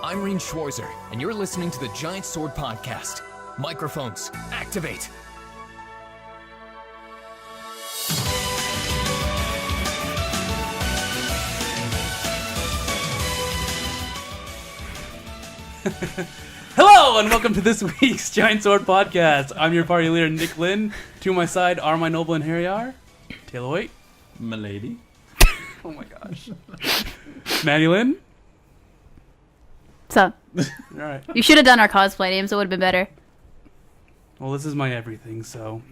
I'm Reen Schwarzer, and you're listening to the Giant Sword Podcast. Microphones, activate! Hello, and welcome to this week's Giant Sword Podcast. I'm your party leader, Nick Lynn. To my side are my noble and hairy are Taylor White. Milady. Oh my gosh. Maddie Lynn. So, Alright. you should have done our cosplay names. It would have been better. Well, this is my everything, so.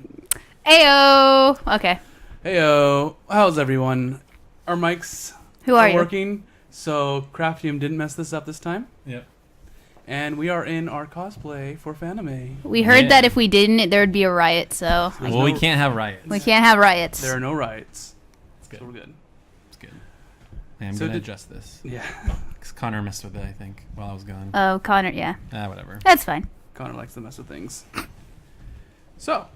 Ayo! Okay. Heyo. How's everyone? Our mics Who are you? working, so Craftium didn't mess this up this time. Yep. And we are in our cosplay for Fanime. We heard Yeah. that if we didn't, there would be a riot, so Well, we can't have riots. we can't have riots. There are no riots. It's good. So we're good. It's good. I'm So going to did- adjust this. Yeah. 'Cause Connor messed with it, I think, while I was gone. Oh, Connor, yeah. Whatever. That's fine. Connor likes to mess with things. So,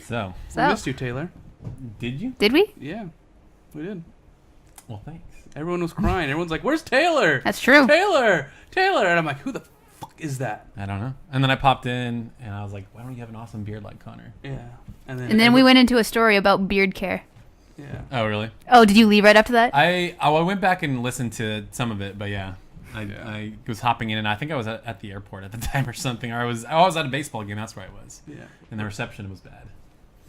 So, we So, missed you, Taylor. did you? did we? Yeah, we did. Well, thanks. Everyone was crying. Everyone's like, "Where's Taylor? That's true. Taylor! Taylor!" And I'm like, "Who the fuck is that?" I don't know. And then I popped in, and I was like, why don't you have an awesome beard like Connor? Yeah. And then we went into a story about beard care. Yeah. Oh, really? Oh, did you leave right after that? I went back and listened to some of it, but yeah. I was hopping in, and I think I was at the airport at the time or something. Or I was at a baseball game. That's where I was. Yeah. And the reception was bad.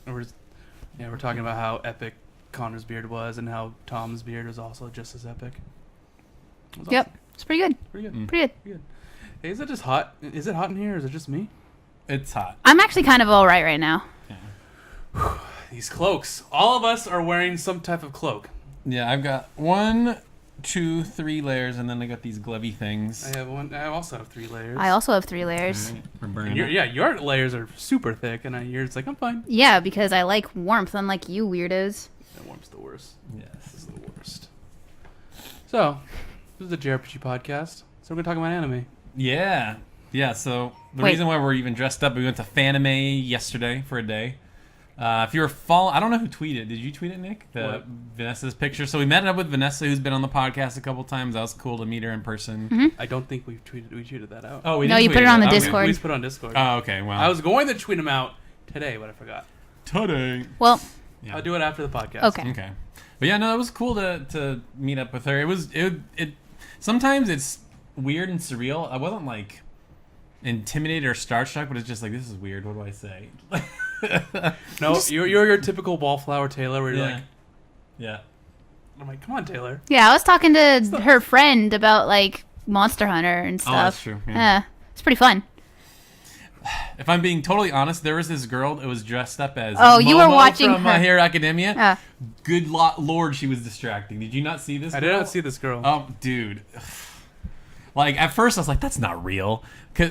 And we're talking about how epic Connor's beard was, and how Tom's beard was also just as epic. It was Yep. awesome. It's pretty good. Pretty good. Mm. Pretty good. Pretty good. Hey, is it just hot? Is it hot in here, or is it just me? It's hot. I'm actually kind of all right now. Yeah. These cloaks. All of us are wearing some type of cloak. Yeah, I've got 1, 2, 3 layers, and then I got these glovey things. I have one. I also have 3 layers. I also have 3 layers. Alright, we're burning Your, up. yeah, your layers are super thick, and yours like I'm fine. Yeah, because I like warmth, unlike you weirdos. That warm's the worst. This Yes. is the worst. So, this is the JRPG podcast. So we're gonna talk about anime. Yeah. Yeah, so the Wait. reason why we're even dressed up, we went to Fanime yesterday for a day. If you were following, I don't know who tweeted. Did you tweet it, Nick? What? Vanessa's picture. So we met up with Vanessa, who's been on the podcast a couple times. That was cool to meet her in person. Mm-hmm. I don't think we tweeted that out. Oh, we No, didn't you tweet put it on the Okay. Discord. We just put it on Discord. Oh, okay. Well, I was going to tweet them out today, but I forgot. today. Well, Yeah. I'll do it after the podcast. okay. Okay. But yeah, no, it was cool to meet up with her. It sometimes it's weird and surreal. I wasn't like intimidated or starstruck, but it's just like, this is weird. What do I say? No, you're your typical wallflower Taylor, where you're Yeah. like, Yeah. I'm like, come on, Taylor. Yeah, I was talking to her friend about, like, Monster Hunter and stuff. Oh, that's true. Yeah. Yeah, it's pretty fun. If I'm being totally honest, there was this girl that was dressed up as Oh, you were Momo watching from My her. Hero Academia. Yeah. Good Lord, she was distracting. Did you not see this? I girl? did not see this girl. Oh, dude. Like, at first I was like, that's not real.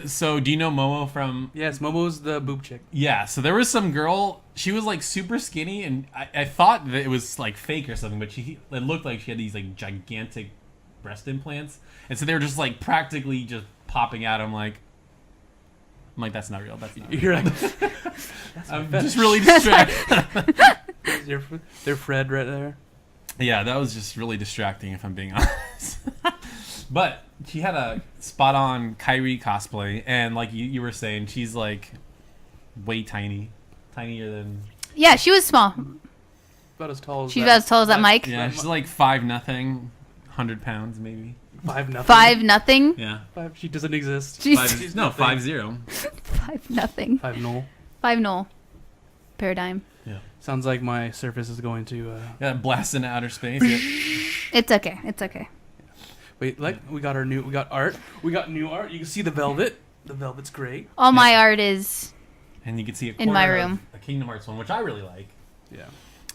So, do you know Momo from... Yes, Momo's the boob chick. Yeah, so there was some girl, she was like super skinny, and I thought that it was like fake or something, but it looked like she had these like gigantic breast implants. And so they were just like practically just popping out. I'm like, that's not real. That's not real. You're like, I'm just really distracted. they're Fred right there. Yeah, that was just really distracting, if I'm being honest. But she had a spot-on Kyrie cosplay, and like you were saying, she's like way tinier than... Yeah, she was small. About as tall as She's that. about as tall as that mic. Yeah, she's like 5'0", 100 pounds maybe. 5'0". 5-0. Yeah. She doesn't exist. She's 5'0". 5-0. 5'0". 5-0. Paradigm. Yeah. Sounds like my Surface is going to. Yeah, blast into outer space. Yeah. It's okay. It's okay. Wait, we got art. We got new art. You can see the velvet. The velvet's great. All my art is... And you can see a In my corner of room. a Kingdom Hearts one, which I really like. Yeah.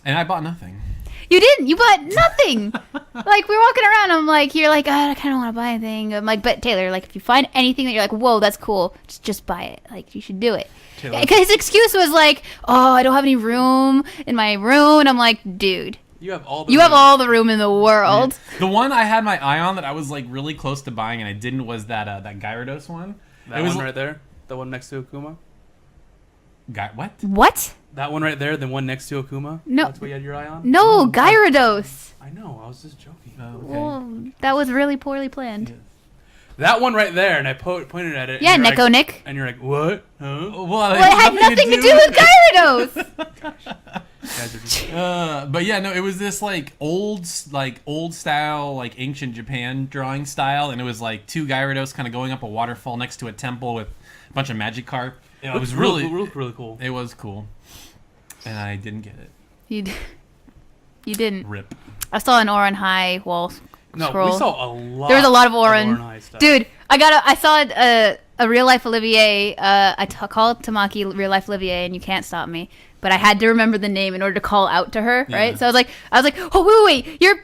And I bought nothing. You didn't. You bought nothing. Like, we were walking around. I'm like, you're like, I kind of want to buy anything. I'm like, but Taylor, like, if you find anything that you're like, whoa, that's cool, just buy it. Like, you should do it. Taylor. Because his excuse was like, oh, I don't have any room in my room. And I'm like, dude, You have all the. you have all the room in the world. The one I had my eye on that I was like really close to buying and I didn't was that Gyarados one. That it was one right there. The one next to Akuma. What? What? That one right there. The one next to Akuma. No. That's what you had your eye on. No, Gyarados. I know. I was just joking. Oh, okay. Well, that was really poorly planned. that one right there, and I pointed at it. Yeah, and you're Nico like, Nick. And you're like, what? Huh? Well, Well, it had nothing to do with Gyarados. Guys are just- But yeah, no, it was this like old style, like ancient Japan drawing style, and it was like 2 Gyarados kind of going up a waterfall next to a temple with a bunch of Magikarp. It was really cool. It was cool, and I didn't get it. You didn't. Rip. I saw an Oran High wall No, scroll. we saw a lot. There was a lot of Oran. High stuff. Dude, I saw a real life Olivier. I called Tamaki real life Olivier, and you can't stop me. But I had to remember the name in order to call out to her, right? Yeah. So I was like, oh wait, you're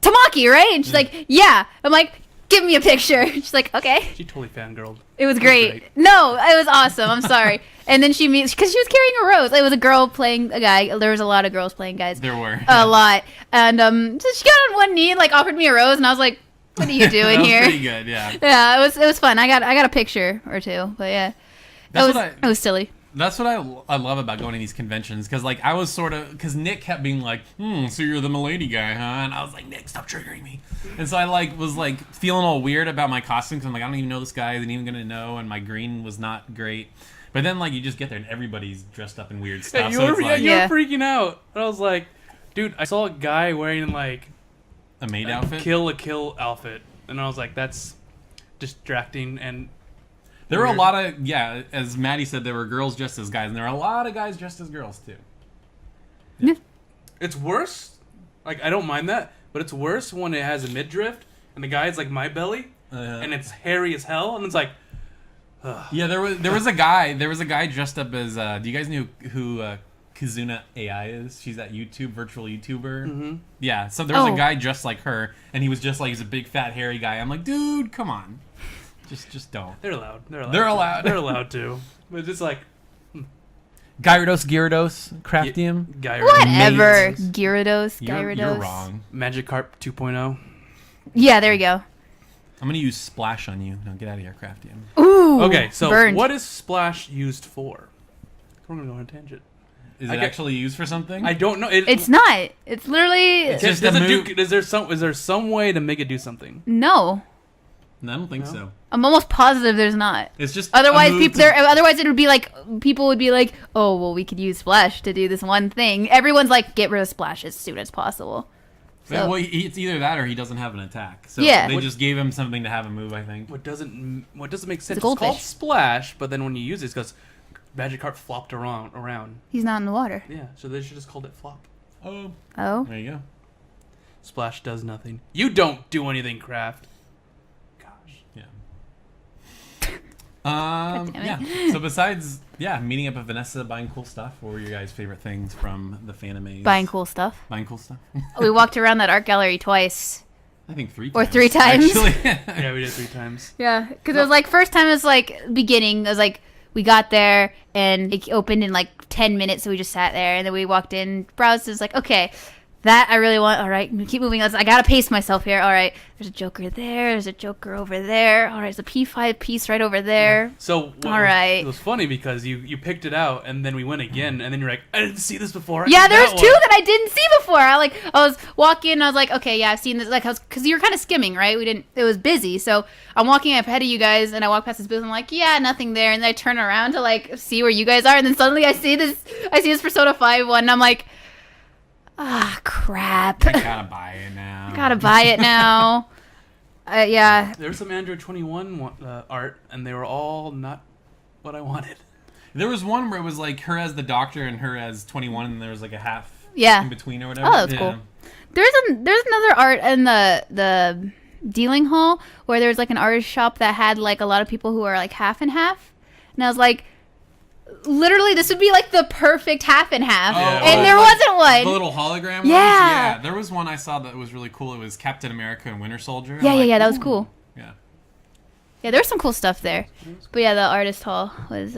Tamaki, right? And she's like, yeah. I'm like, give me a picture. She's like, okay. She totally fangirled. It was great. No, it was awesome. I'm sorry. And then because she was carrying a rose. It was a girl playing a guy. There was a lot of girls playing guys. There were A lot. And so she got on one knee and like offered me a rose, and I was like, what are you that doing was here? pretty good, yeah. Yeah, it was fun. I got a picture or two, but yeah, it was silly. That's what I love about going to these conventions, because like I was sort of, because Nick kept being like, so you're the Milady guy, huh? And I was like, Nick, stop triggering me. And so I like was like feeling all weird about my costume, because I'm like, I don't even know this guy, isn't even gonna know, and my green was not great. But then like you just get there and everybody's dressed up in weird stuff. Yeah, you so were, it's like you were freaking out. And I was like, dude, I saw a guy wearing like a maid outfit. Kill a Kill outfit, and I was like, that's distracting. And There were a lot of, as Maddie said, there were girls dressed as guys, and there were a lot of guys dressed as girls, too. Yeah. It's worse. Like, I don't mind that, but it's worse when it has a midriff, and the guy's like my belly, and it's hairy as hell, and it's like, Yeah, there was a guy dressed up as, do you guys know who Kazuna AI is? She's that virtual YouTuber. Mm-hmm. Yeah, so there was a guy dressed like her, and he was just like, he's a big fat hairy guy. I'm like, dude, come on. Just don't. They're allowed. They're allowed to. But it's just like Gyarados, Craftium. Whatever. Amazing. Gyarados, You're wrong. Magikarp 2.0. Yeah, there you go. I'm gonna use Splash on you. Now get out of here, Craftium. Ooh. Okay, so burned. what is Splash used for? We're gonna go on a tangent. Is it actually used for something? I don't know. It's not. It's literally just is there some way to make it do something? no. No, I don't think so. I'm almost positive there's not. It's just Otherwise, otherwise it would be like people would be like, "Oh, well, we could use Splash to do this one thing." Everyone's like, "Get rid of Splash as soon as possible." So, Well, it's either that or he doesn't have an attack. So Yeah. they just gave him something to have him move, I think. What doesn't make sense? It's a It's called goldfish. Splash, but then when you use it, because Magikarp flopped around. he's not in the water. Yeah, so they should just called it Flop. Oh, Oh, there you go. Splash does nothing. You don't do anything, Craft. Gosh. Yeah. damn it. Yeah. So besides, meeting up with Vanessa, buying cool stuff, what were your guys' favorite things from the Fanime? buying cool stuff. Buying cool stuff? We walked around that art gallery twice. I think 3 times. Or 3 times. Actually. Yeah, we did 3 times. Yeah, because it was like first time it was like beginning. It was like we got there and it opened in like 10 minutes, so we just sat there and then we walked in, browsed. It was like, okay, that I really want. All right, keep moving. I gotta pace myself here. All right, there's a Joker there. There's a Joker over there. All right, there's a P5 piece right over there. So right. It was funny because you picked it out and then we went again and then you're like, I didn't see this before. Yeah, there's 2 that I didn't see before. I was walking. I was like, okay, yeah, I've seen this. Like, because you were kind of skimming, right? It was busy, so I'm walking up ahead of you guys, and I walk past this booth. And I'm like, yeah, nothing there. And then I turn around to like see where you guys are, and then suddenly I see this Persona 5 one, and I'm like, crap. I gotta buy it now. Gotta buy it now. Yeah. There was some Android 21 art, and they were all not what I wanted. There was one where it was like her as the Doctor and her as 21, and there was like a half Yeah. in between or whatever. Oh, that's cool. There's another art in the dealing hall where there's like an artist shop that had like a lot of people who are like half and half, and I was like, literally, this would be like the perfect half and half, and there wasn't one. The little hologram ones? Yeah. Yeah, there was one I saw that was really cool. It was Captain America and Winter Soldier. Yeah, that was cool. Yeah. Yeah, there's some cool stuff there. But yeah, the artist hall was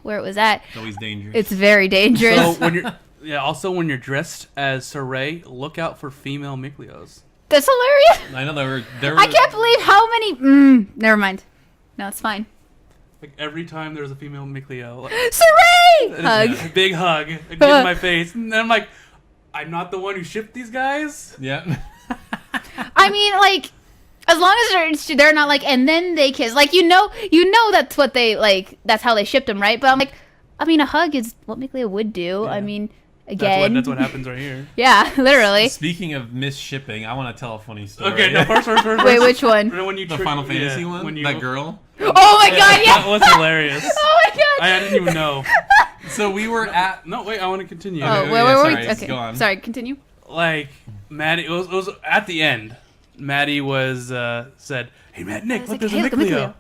where it was at. It's always dangerous. It's very dangerous. So when you're dressed as Saray, look out for female Miklios. That's hilarious. I know there were I can't believe how many. Never mind. No, it's fine. Like every time there was a female Mikleo, like, Saray! Hug. a big hug, get in my face, and then I'm like, I'm not the one who shipped these guys. Yeah. I mean, like, As long as they're not like, and then they kiss. Like, you know that's what they, like, that's how they shipped them, right? But I'm like, I mean, a hug is what Mikleo would do. Yeah. I mean, again. That's what happens right here. Yeah, literally. Speaking of misshipping, I want to tell a funny story. Okay, no, first. Wait, which one? When you The Final Fantasy one? When That girl? Oh my god, yeah! That was hilarious. Oh my god! I didn't even know. So we were at... No, wait, I want to continue. Oh, Okay, where yeah, were sorry, we? just Okay, go on. sorry, continue. Like, Maddie, it was at the end. Maddie was, said, hey, Nick, look, like, there's hey, a look at Mikleo. Mikleo.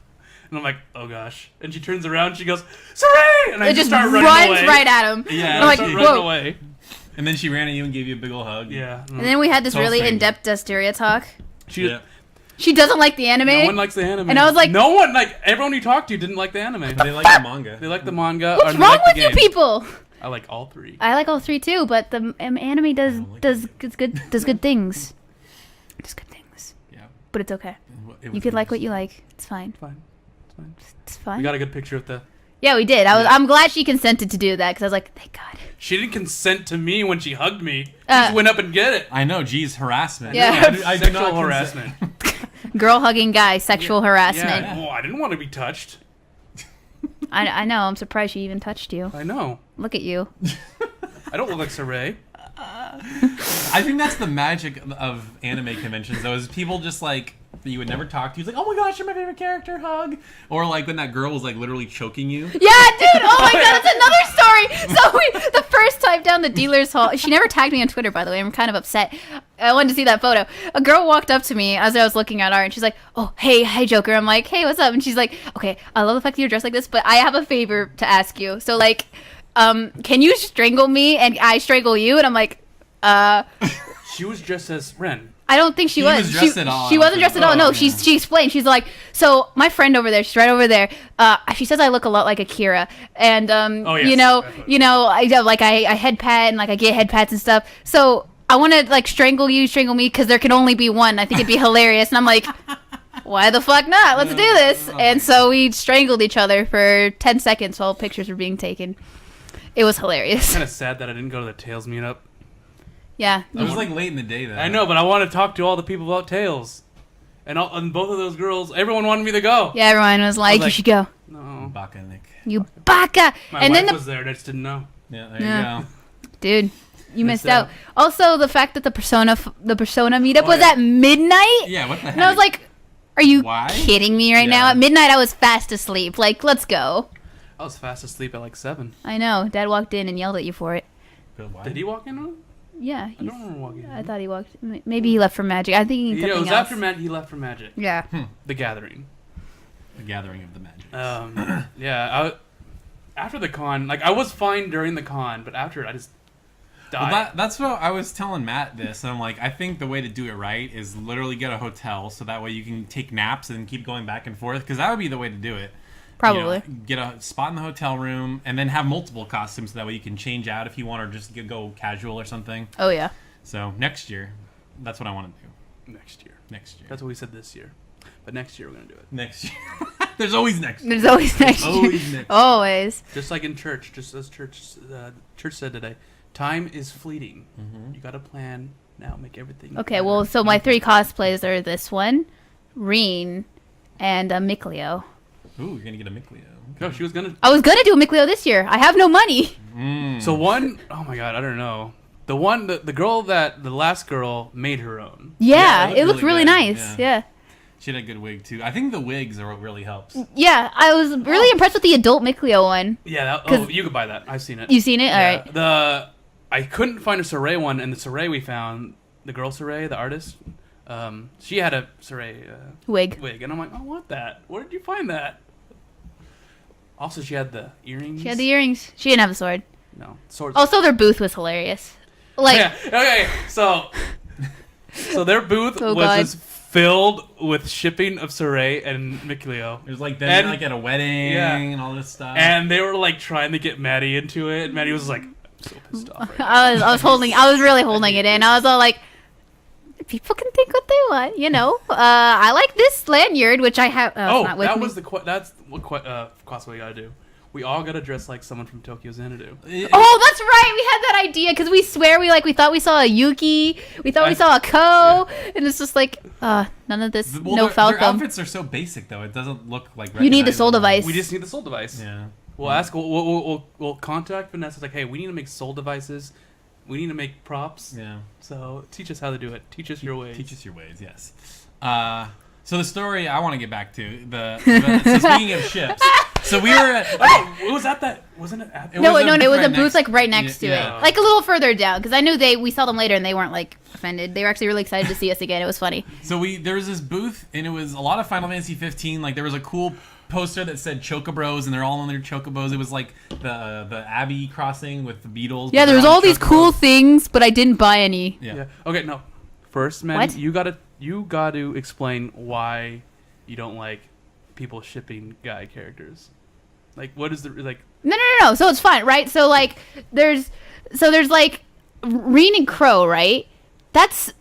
And I'm like, oh gosh. And she turns around, she goes, Saray! And I It just start running runs away. right at him. Yeah, And I'm like, Start she- running whoa. away. And then she ran at you and gave you a big ol' hug. Yeah. And then we had this Tell really stranger. in-depth Asteria talk. She, Yeah. She doesn't like the anime. No one likes the anime. And I was like- no one, like, everyone you talked to didn't like the anime. They like the manga. They like the manga. What's or they wrong like the with you game. people? I like all three. I like all three too, but the anime does don't like does good things. Does good things, Yeah. but it's okay. It You was could like what interesting. you like. It's fine. Fine. It's fine. It's We fine. got a good picture of the... Yeah, we did. Yeah. I'm glad she consented to do that because I was like, thank God. She didn't consent to me when she hugged me. She Uh, just went up and get it. I know, geez, harassment. Yeah. I do Sexual not consent. harassment. Girl hugging guy, sexual harassment. Yeah. Well, I didn't want to be touched. I know. I'm surprised she even touched you. I know. Look at you. I don't look like Saray. I think that's the magic of anime conventions, though, is people just like that you would never talk to. It's like, oh my gosh, you're my favorite character, hug. Or like when that girl was like literally choking you. Yeah, dude. Oh my God, that's another story. So the first time down the dealer's hall, she never tagged me on Twitter, by the way. I'm kind of upset. I wanted to see that photo. A girl walked up to me as I was looking at art, and she's like, "Oh, hey, Joker." I'm like, "Hey, what's up?" And she's like, "Okay, I love the fact that you're dressed like this, but I have a favor to ask you. So like, can you strangle me and I strangle you?" And I'm like, She was dressed as Ren. I don't think she He was. was dressed at all, She I wasn't don't dressed at think. all. No, Oh, she explained. She's like, so my friend over there, she's right over there. She says I look a lot like Akira, and Oh, yes. you know, I like I head pat and like I get head pats and stuff. So I want to like strangle me because there can only be one. I think it'd be hilarious, and I'm like, why the fuck not? Let's do this. And so we strangled each other for 10 seconds while pictures were being taken. It was hilarious. Kind of sad that I didn't go to the Tails meetup. Yeah. It was like late in the day, though. I know, but I want to talk to all the people about Tails. And both of those girls, everyone wanted me to go. Yeah, everyone was like, you like- should go. No. Baka Nick. You baka. My And wife then was there, and I just didn't know. Yeah, there Yeah. you go. dude, you missed Missed out. out. Also, the fact that the Persona meetup Oh, was yeah. at midnight. Yeah, what the heck? And I was like, are you Why? kidding me right now? Yeah. At midnight, I was fast asleep. Like, let's go. I was fast asleep at like 7. I know. Dad walked in and yelled at you for it. But why? Did he walk in on? Yeah. I don't remember walking in. I thought he walked. Maybe he left for Magic. I think he Yeah, it something was else. after Magic. He left for Magic. Yeah. The Gathering. The gathering of the magic. Yeah. After the con, like I was fine during the con, but after it, I just died. Well, that's what I was telling Matt this, and I'm like, I think the way to do it right is literally get a hotel, so that way you can take naps and keep going back and forth, because that would be the way to do it. Probably. You know, get a spot in the hotel room, and then have multiple costumes, so that way you can change out if you want, or just go casual or something. Oh, yeah. So next year, that's what I want to do. Next year. Next year. That's what we said this year, but next year we're gonna do it. Next year. There's always next year. There's always next year. Always next. Always. Just like in church, just as church said today, time is fleeting. You got to plan now, make everything. Okay, better. well, so my 3 cosplays are this one, Reen, and Mikleo. Ooh, you're gonna get a Mikleo. No, she was gonna. I was gonna do a Mikleo this year. I have no money. So one, oh my god, I don't know. The one, the girl that the last girl made her own. Yeah, Yeah, it looked really good. nice. Yeah. She had a good wig too. I think the wigs are what really helps. Yeah, I was really impressed with the adult Mikleo one. Yeah, that, 'Cause- you could buy that. I've seen it. You seen it? Yeah. All right. I couldn't find a Saray one, and the Saray we found, the girl Saray, the artist, she had a Saray Wig. wig, and I'm like, I want that. Where did you find that? Also, she had the earrings. She had the earrings. She didn't have a sword. No, swords. Also, their booth was hilarious. Like, yeah. Okay. So their booth Oh, was God. just filled with shipping of Saray and Mikleo. It was like them And- like at a wedding Yeah. and all this stuff. And they were like trying to get Maddie into it. Maddie was like, I'm so pissed off right now. I was really holding it in. I was all like, people can think what they want, you know. I like this lanyard, which I have. Oh, it's not with that me. was that's what cosplay we gotta do. we all gotta dress like someone from Tokyo Xanadu. Oh, that's right. We had that idea because we swear we thought we saw a Yuki. We thought we saw a Ko, and it's just like, none of this. No Falcom. Their outfits are so basic though. It doesn't look like. You need the soul device. We just need the soul device. Yeah. We'll ask. We'll contact Vanessa. Like, hey, we need to make soul devices. We need to make props. Yeah. So teach us how to do it. Teach us your ways. Teach us your ways. Yes. So the story I want to get back to so speaking of ships. So we were at. Oh, it was at that. Wasn't it at? It was a booth like right next to it, like a little further down. Because I knew we saw them later and they weren't like offended. They were actually really excited to see us again. It was funny. So there was this booth and it was a lot of Final Fantasy 15. Like there was a cool poster that said Chocobros and they're all on their Chocobos. It was like the Abbey crossing with the Beatles. Yeah, there was all these cool things, but I didn't buy any. Yeah. Okay, no. First, man, What? you got to explain why you don't like people shipping guy characters. Like, what is the like? No. So it's fine, right? So like, there's like Reen and Crow, right? That's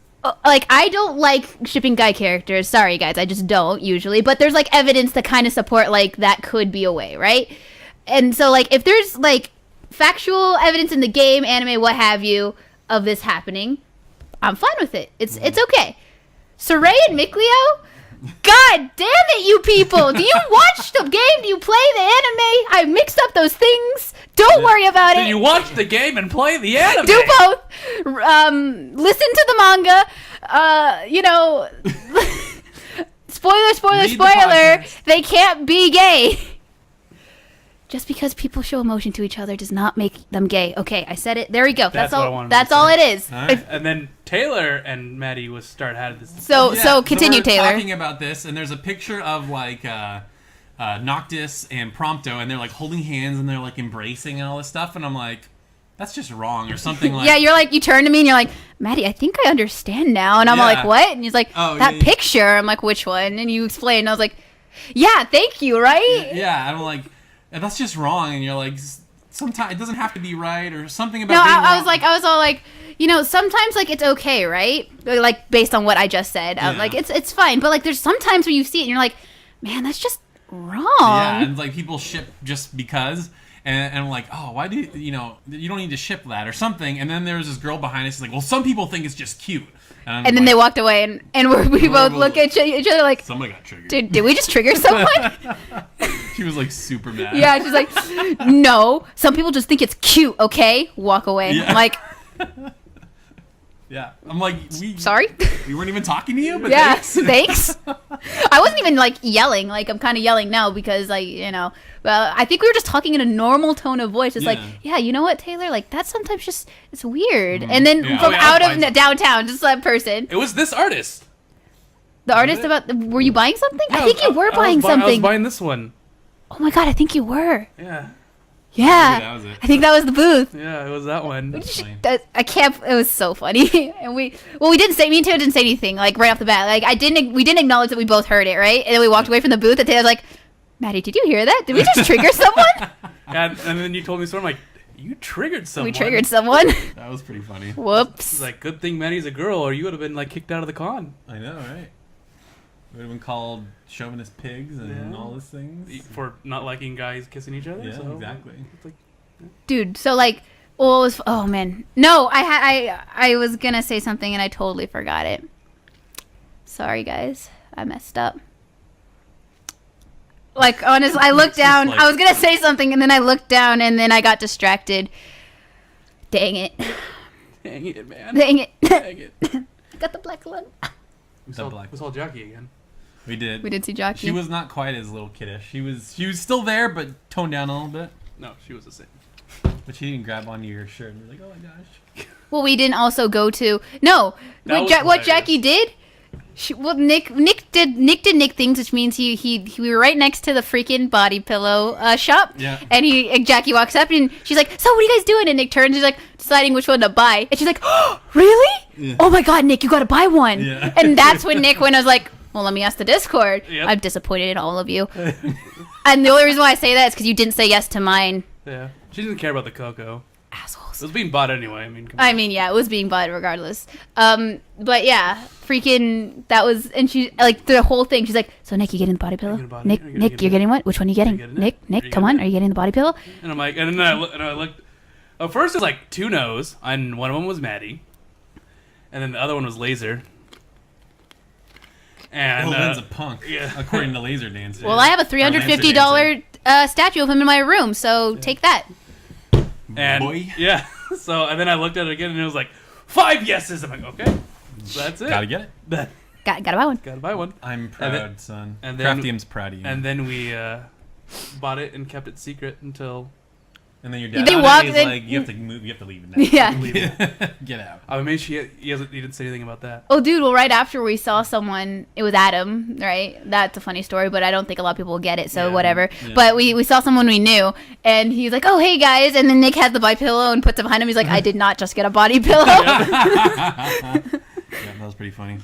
like, I don't like shipping guy characters. Sorry, guys, I just don't usually. But there's like evidence to kind of support like that could be a way, right? And so like, if there's like factual evidence in the game, anime, what have you, of this happening, I'm fine with it. It's okay. Saray and Mikleo? God damn it, you people! Do you watch the game? Do you play the anime? I mixed up those things. Don't worry about it. Do you watch the game and play the anime? Do both. Listen to the manga. Spoiler. Read the podcast. They can't be gay. Just because people show emotion to each other does not make them gay. Okay, I said it. There we go. That's what I all. wanted That's to all say. it is. All right. And then Taylor and Maddie had this. So continue, we're Taylor. Talking about this, and there's a picture of like Noctis and Prompto, and they're like holding hands and they're like embracing and all this stuff, and I'm like, that's just wrong or something like. Yeah, you're like, you turn to me and you're like, Maddie, I think I understand now, and I'm Yeah. like, what? And he's like, Oh, that yeah. picture. I'm like, which one? And you explain. And I was like, yeah, thank you, right? Yeah, I'm like, that's just wrong, and you're like, sometimes it doesn't have to be right or something about. No, being I wrong. was all like, sometimes like it's okay, right? Like based on what I just said, Yeah. like it's fine. But like there's sometimes where you see it and you're like, man, that's just wrong. Yeah, and like people ship just because, and I'm like, oh, why do you don't need to ship that or something? And then there's this girl behind us, who's like, well, some people think it's just cute, And then they walked away, and we both look at each other like, somebody got triggered. did we just trigger someone? She was like super mad. Yeah, she's like, no, some people just think it's cute, okay? Walk away. Yeah. I'm like, Yeah, I'm like, sorry? we weren't even talking to you, but Yeah, thanks. thanks. I wasn't even like yelling. Like I'm kind of yelling now because like, well, I think we were just talking in a normal tone of voice. It's like, yeah, you know what, Taylor? Like that's sometimes just, it's weird. And then Yeah. from Oh, yeah, out I'll of find downtown, just that person. It was this artist. The artist were you buying something? I think you were I buying was I was something. buying this one. Oh my God, I think you were. Yeah. Yeah. that was it. I think that was the booth. Yeah, it was that one. That's funny. I can't. It was so funny, and we didn't say. Me and Taylor didn't say anything like right off the bat. Like we didn't acknowledge that we both heard it, right? And then we walked away from the booth, and Taylor was like, "Maddie, did you hear that? Did we just trigger someone? And then you told me so. I'm like, you triggered someone. We triggered someone. That was pretty funny. Whoops." It's like, good thing Maddie's a girl, or you would have been like kicked out of the con. I know, right? Would have been called chauvinist pigs and all these things. For not liking guys kissing each other. Yeah, so exactly. It's like, Dude, so like, well, it was, oh man, no, I was gonna say something and I totally forgot it. Sorry, guys, I messed up. Like, honestly, I looked down. like- I was gonna say something and then I looked down and then I got distracted. Dang it! dang it, man. Dang it! Dang it. Got the black lung. We The black- saw Jackie again. We did. We did see Jockey. She was not quite as little kiddish. She was still there, but toned down a little bit. No, she was the same. But she didn't grab onto your shirt and be like, oh my gosh. Well, we didn't also go to no. That was What hilarious. Jackie did? Nick did Nick things, which means we were right next to the freaking body pillow shop. Yeah. And Jackie walks up and she's like, "So what are you guys doing?" And Nick turns, he's like deciding which one to buy, and she's like, "Oh, really? Yeah. Oh my God, Nick, you got to buy one." Yeah. And that's when Nick went. I was like, "Well, let me ask the Discord." Yep. I'm disappointed in all of you. And the only reason why I say that is because you didn't say yes to mine. Yeah. She didn't care about the cocoa. Assholes. It was being bought anyway. I mean, come on. I mean, yeah, it was being bought regardless. But yeah, freaking, that was, and she, like, the whole thing, she's like, so Nick, you getting the body pillow? Nick, you're getting what? Which one are you getting? Nick, come on, are you getting the body pillow? And I'm like, and then I looked. At first, it was like 2 no's, and one of them was Maddie, and then the other one was Laser. And Lynn's a punk, yeah. according to Laser Dance. Well, I have a $350 statue of him in my room, so take that. And Boy. yeah, so and then I looked at it again, and it was like 5 yeses. I'm like, okay, that's it. Gotta get it. Gotta buy one. Gotta buy one. I'm proud, son. and then- Craftium's proud of you. And then we bought it and kept it secret until. And then your dad They he's walked in- like, you have to move. You have to leave it now. Yeah. Get out. I mean, he didn't say anything about that. Oh, dude, well, right after we saw someone, it was Adam, right? That's a funny story, but I don't think a lot of people will get it, so Yeah. whatever. Yeah. But we saw someone we knew, and he's like, oh, hey, guys, and then Nick had the body pillow and puts it behind him. He's like, I did not just get a body pillow. Yeah, that was pretty funny.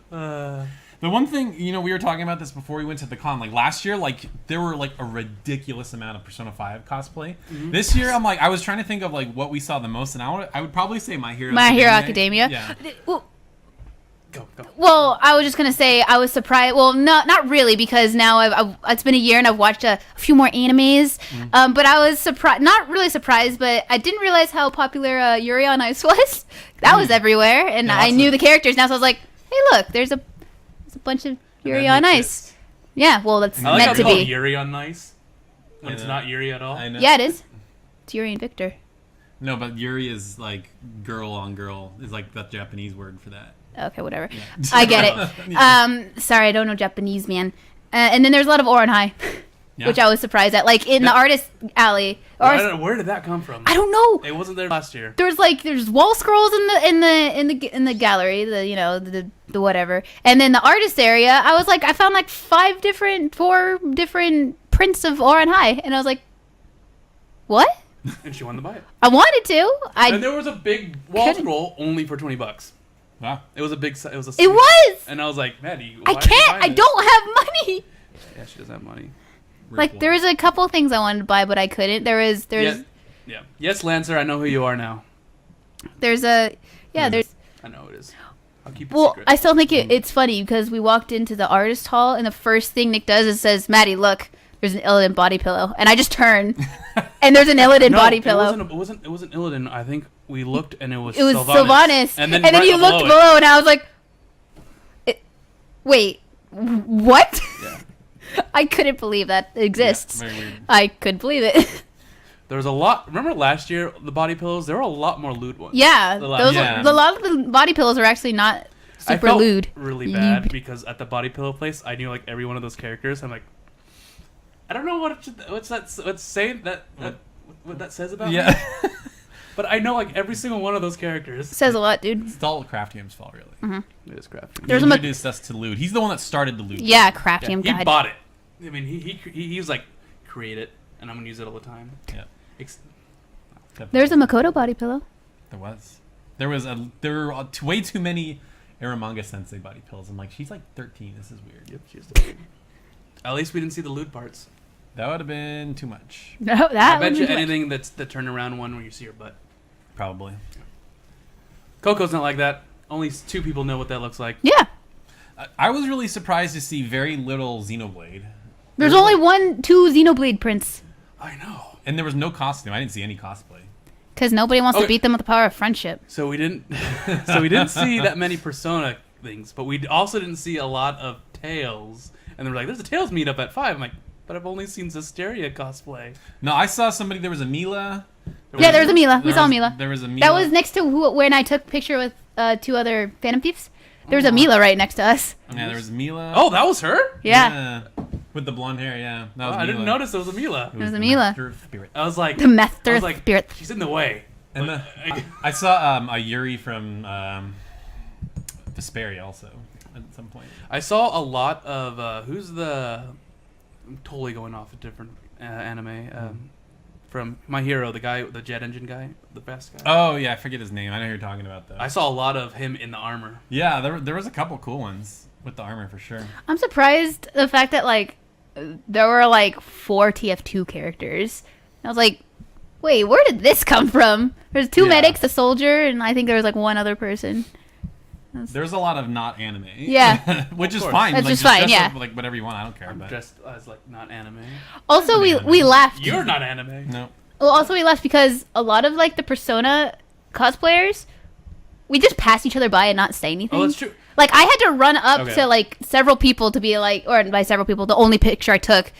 The one thing, we were talking about this before we went to the con. Like last year, like there were like a ridiculous amount of Persona 5 cosplay. Mm-hmm. This year, I was trying to think of like what we saw the most, and I would probably say My Hero. My Hero Academia. Yeah. Go. Well, I was just gonna say I was surprised. Well, not really, because now it's been a year and I've watched a few more animes. But I was surprised, not really surprised, but I didn't realize how popular Yuri on Ice was. That was everywhere, and Yeah, I lots knew of- the characters now. So I was like, hey, look, there's a bunch of Yuri on Ice. Yeah, well, that's I like how meant it's to called be. Yuri on Ice when I it's know. not Yuri at all. I know. Yeah, it is. It's Yuri and Victor. No, but Yuri is like girl on girl is like the Japanese word for that. Okay, whatever. Yeah. I get it. Sorry, I don't know Japanese, man. And then there's a lot of Oran High, Yeah. which I was surprised at. Like in the artist alley, or I don't know, where did that come from? I don't know. It wasn't there last year. There's wall scrolls in the gallery, the whatever, and then the artist area. I was like, I found like 4 different prints of Oran High, and I was like, what? And she wanted to buy it. I wanted to. And there was a big wall couldn't. scroll only for $20. Wow. It was a big. It was a. It was. And I was like, Maddie, I why are you can't. buying I this? don't have money. Yeah, she doesn't have money. Like there was a couple things I wanted to buy, but I couldn't. There's Yeah. Yes, Lancer, I know who you are now. there's I know it is. I'll keep it well, secret. I still think it's funny because we walked into the artist hall and the first thing Nick does is says, "Maddie, look, there's an Illidan body pillow," and I just turn, and there's an Illidan No, body pillow. It wasn't Illidan. I think we looked and it was. It was Sylvanas. Sylvanas, And then, you looked it. below, and I was like, "Wait, what?" Yeah. I couldn't believe that exists. Very weird. I couldn't believe it. There was a lot. Remember last year the body pillows? There were a lot more lewd ones. Yeah, The those yeah. a lot of the body pillows are actually not I super felt lewd. really bad Lewd. because at the body pillow place, I knew like every one of those characters. I'm like, I don't know what's saying that what that says about me. Yeah. But I know like every single one of those characters. Says a lot, dude. It's all Craftium's fault, really. It is crafty. There's He a ma- introduced us to Lewd. He's the one that started the Lewd. Yeah, Yeah, Craftium he God. bought it. I mean, he was like, create it, and I'm gonna use it all the time. Yeah. Ex- There's a Makoto body pillow. There were way too many Aramanga Sensei body pills. I'm like, she's like 13. This is weird. Yep, she was the lewd. At least we didn't see the lewd parts. That would have been too much. No, I that bet would you be too much. anything that's the turnaround one where you see her butt. Probably. Coco's not like that. Only 2 people know what that looks like. Yeah. I was really surprised to see very little Xenoblade. There's only 2 Xenoblade prints. I know. And there was no costume. I didn't see any cosplay. Because nobody wants to Okay. beat them with the power of friendship. So we didn't. So we didn't see that many Persona things, but we also didn't see a lot of Tails. And they were like, "There's a Tails meetup at 5." I'm like, "But I've only seen Zisteria cosplay." No, I saw somebody. There was a Mila. Yeah, there was a Mila. We There saw was- Mila. There was a Mila. That was next to when I took picture with 2 other Phantom Thieves. There was a Mila right next to us. Yeah, there was Mila. Oh, that was her. Yeah. With the blonde hair, yeah. That was I didn't Mila. notice there was a Mila. It was the a Mila. Master of Spirit. I was like, The Meth I was like, Spirit. she's in the way. And But I saw a Yuri from Vesperia also at some point. I saw a lot of who's the. I'm totally going off a different anime. From My Hero, the guy, the jet engine guy, the best guy. Oh yeah, I forget his name. I know who you're talking about though. I saw a lot of him in the armor. Yeah, there was a couple cool ones with the armor for sure. I'm surprised the fact that, like, there were, like, 4 TF2 characters. I was like, wait, where did this come from? There's two Yeah. medics, a soldier, and I think there was like one other person. There's a lot of not anime. Yeah. Which is course. fine. That's like, just fine, dress yeah. up, like whatever you want. I don't care. I'm But dressed as like not anime. Also, we laughed. You're not anime. no. Well, also we laughed because a lot of like the Persona cosplayers, we just passed each other by and not say anything. Oh, that's true. Like I had to run up Okay. to like several people to be like, or by several people, the only picture I took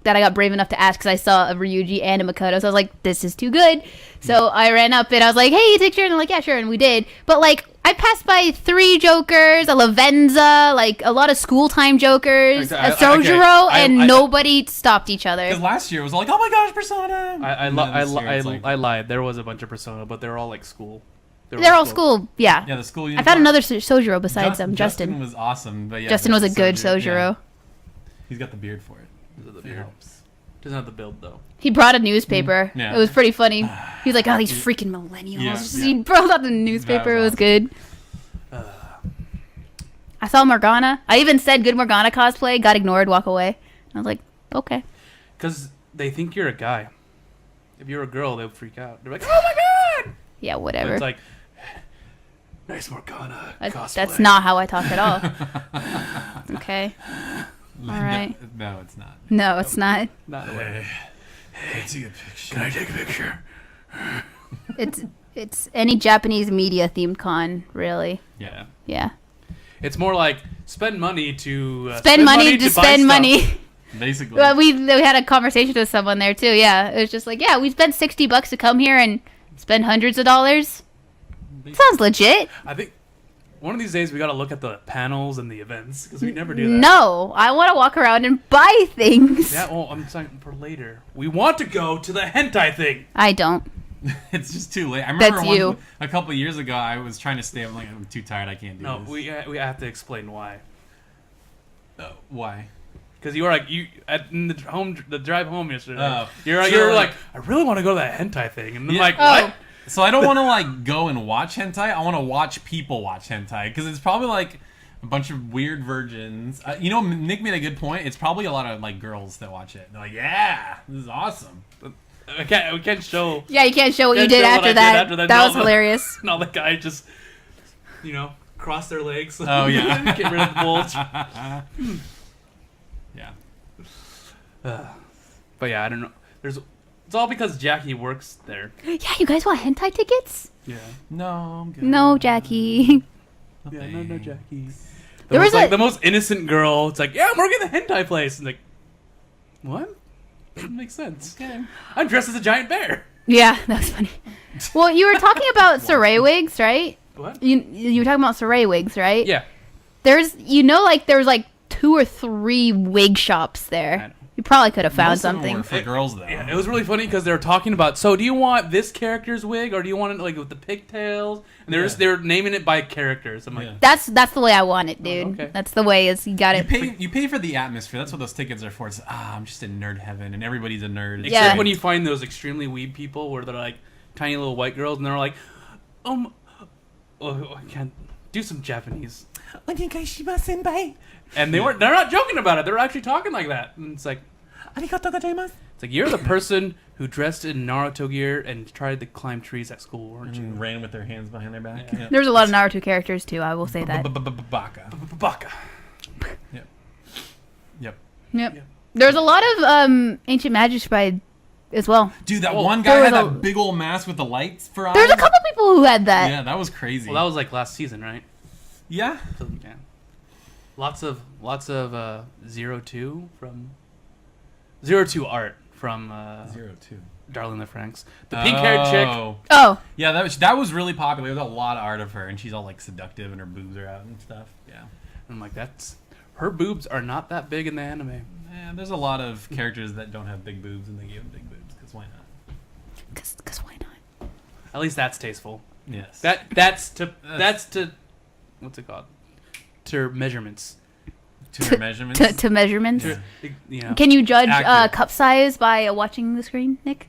that I got brave enough to ask because I saw a Ryuji and a Makoto, so I was like, this is too good. So I ran up and I was like, hey, picture, and they're like, yeah, sure, and we did. But like I passed by 3 Jokers, a Lavenza, like a lot of school time Jokers, Okay, a Sojiro, okay. and I- nobody stopped each other. Because last year it was like, oh my gosh, Persona. I And then this year it's like- lied. There was a bunch of Persona, but they're all like school. They're all school, yeah. Yeah, the school. I found another Sojiro besides Justin Justin. was awesome, but yeah, Justin was a good Sojiro. Sojiro. Yeah. He's got the beard for it. It helps. Doesn't have the build though. He brought a newspaper. Yeah. It was pretty funny. He was like, "Oh, these freaking millennials!" Yeah, He brought out the newspaper. It was good. I saw Morgana. I even said, "Good Morgana cosplay." Got ignored. Walk away. I was like, "Okay." Because they think you're a guy. If you're a girl, they'll freak out. They're like, oh my god! Yeah, But whatever. it's like, nice Morgana cosplay. That's not how I talk at all. Okay. All right. No, it's not. No, it's not. Not the way. It's a good picture. Can I take a picture? It's any Japanese media themed con, really. Yeah. Yeah. It's more like spend money to Spend money to buy spend stuff. money. Basically. Well, we had a conversation with someone there too. Yeah, it was just like, yeah, we spent $60 to come here and spend hundreds of dollars. Sounds legit. I think one of these days we got to look at the panels and the events because we never do that. No, I want to walk around and buy things. Yeah, well, I'm saying for later. We want to go to the hentai thing. I don't. It's just too late. I remember That's you. a couple of years ago, I was trying to stay up. Like, I'm too tired. I can't do No, this. we have to explain why. Why? Because you were like in the drive home yesterday. Oh. You're So, like, I really want to go to that hentai thing, and I'm Yeah. like, Oh. what? So I don't want to like go and watch hentai. I want to watch people watch hentai because it's probably like a bunch of weird virgins. You know, Nick made a good point. It's probably a lot of like girls that watch it. They're like, yeah, this is awesome. We can't show. Yeah, you can't show what you Can't did show what after I did that. after that. That No, was no. hilarious. And all the guys just, cross their legs. Oh, yeah. Get rid of the bulge. Yeah. But yeah, I don't know. It's all because Jackie works there. Yeah, you guys want hentai tickets? Yeah. No, I'm good. No, Jackie. Yeah, no, Jackie. There was like a- the most innocent girl. It's like, yeah, I'm working at the hentai place. And like, what? Doesn't make sense. Okay. I'm dressed as a giant bear. Yeah, that was funny. Well, you were talking about saray wigs, right? What? You were talking about saray wigs, right? Yeah. There's, there's like 2 or 3 wig shops I there. know. You probably could have found Most of them something. were for girls though. Yeah, it was really funny because they were talking about. So, do you want this character's wig, or do you want it like with the pigtails? And they're naming it by characters. I'm like, Yeah. That's the way I want it, dude. okay. That's the way you got it. You pay for the atmosphere. That's what those tickets are for. It's I'm just in nerd heaven, and everybody's a nerd. It's except Yeah. when you find those extremely weeb people where they're like tiny little white girls, and they're like, oh, I can't do some Japanese. And they're not joking about it. They're actually talking like that. And it's like, you're the person who dressed in Naruto gear and tried to climb trees at school, weren't you? and ran with their hands behind their back. Yeah. There's a lot of Naruto characters too. I will say that. Baka. Baka. Yep. Yep. Yep. There's a lot of ancient magic as well. Dude, that Oh, one guy there had was a- that big old mask with the lights for eyes. There's a couple people who had that. Yeah, that was crazy. Well, that was like last season, right? Yeah. So, yeah. Lots of 02 from 02 art from 02. Darling the Franks. The pink-haired chick. Oh, Yeah, that was really popular. There was a lot of art of her, and she's all like seductive, and her boobs are out and stuff. Yeah. I'm like, her boobs are not that big in the anime. Yeah, there's a lot of characters that don't have big boobs, and they give them big boobs because why not? cause why not? At least that's tasteful. Yes. That's to what's it called? To measurements. to her measurements. To measurements. Yeah. Can you judge Accurate. cup size by watching the screen, Nick?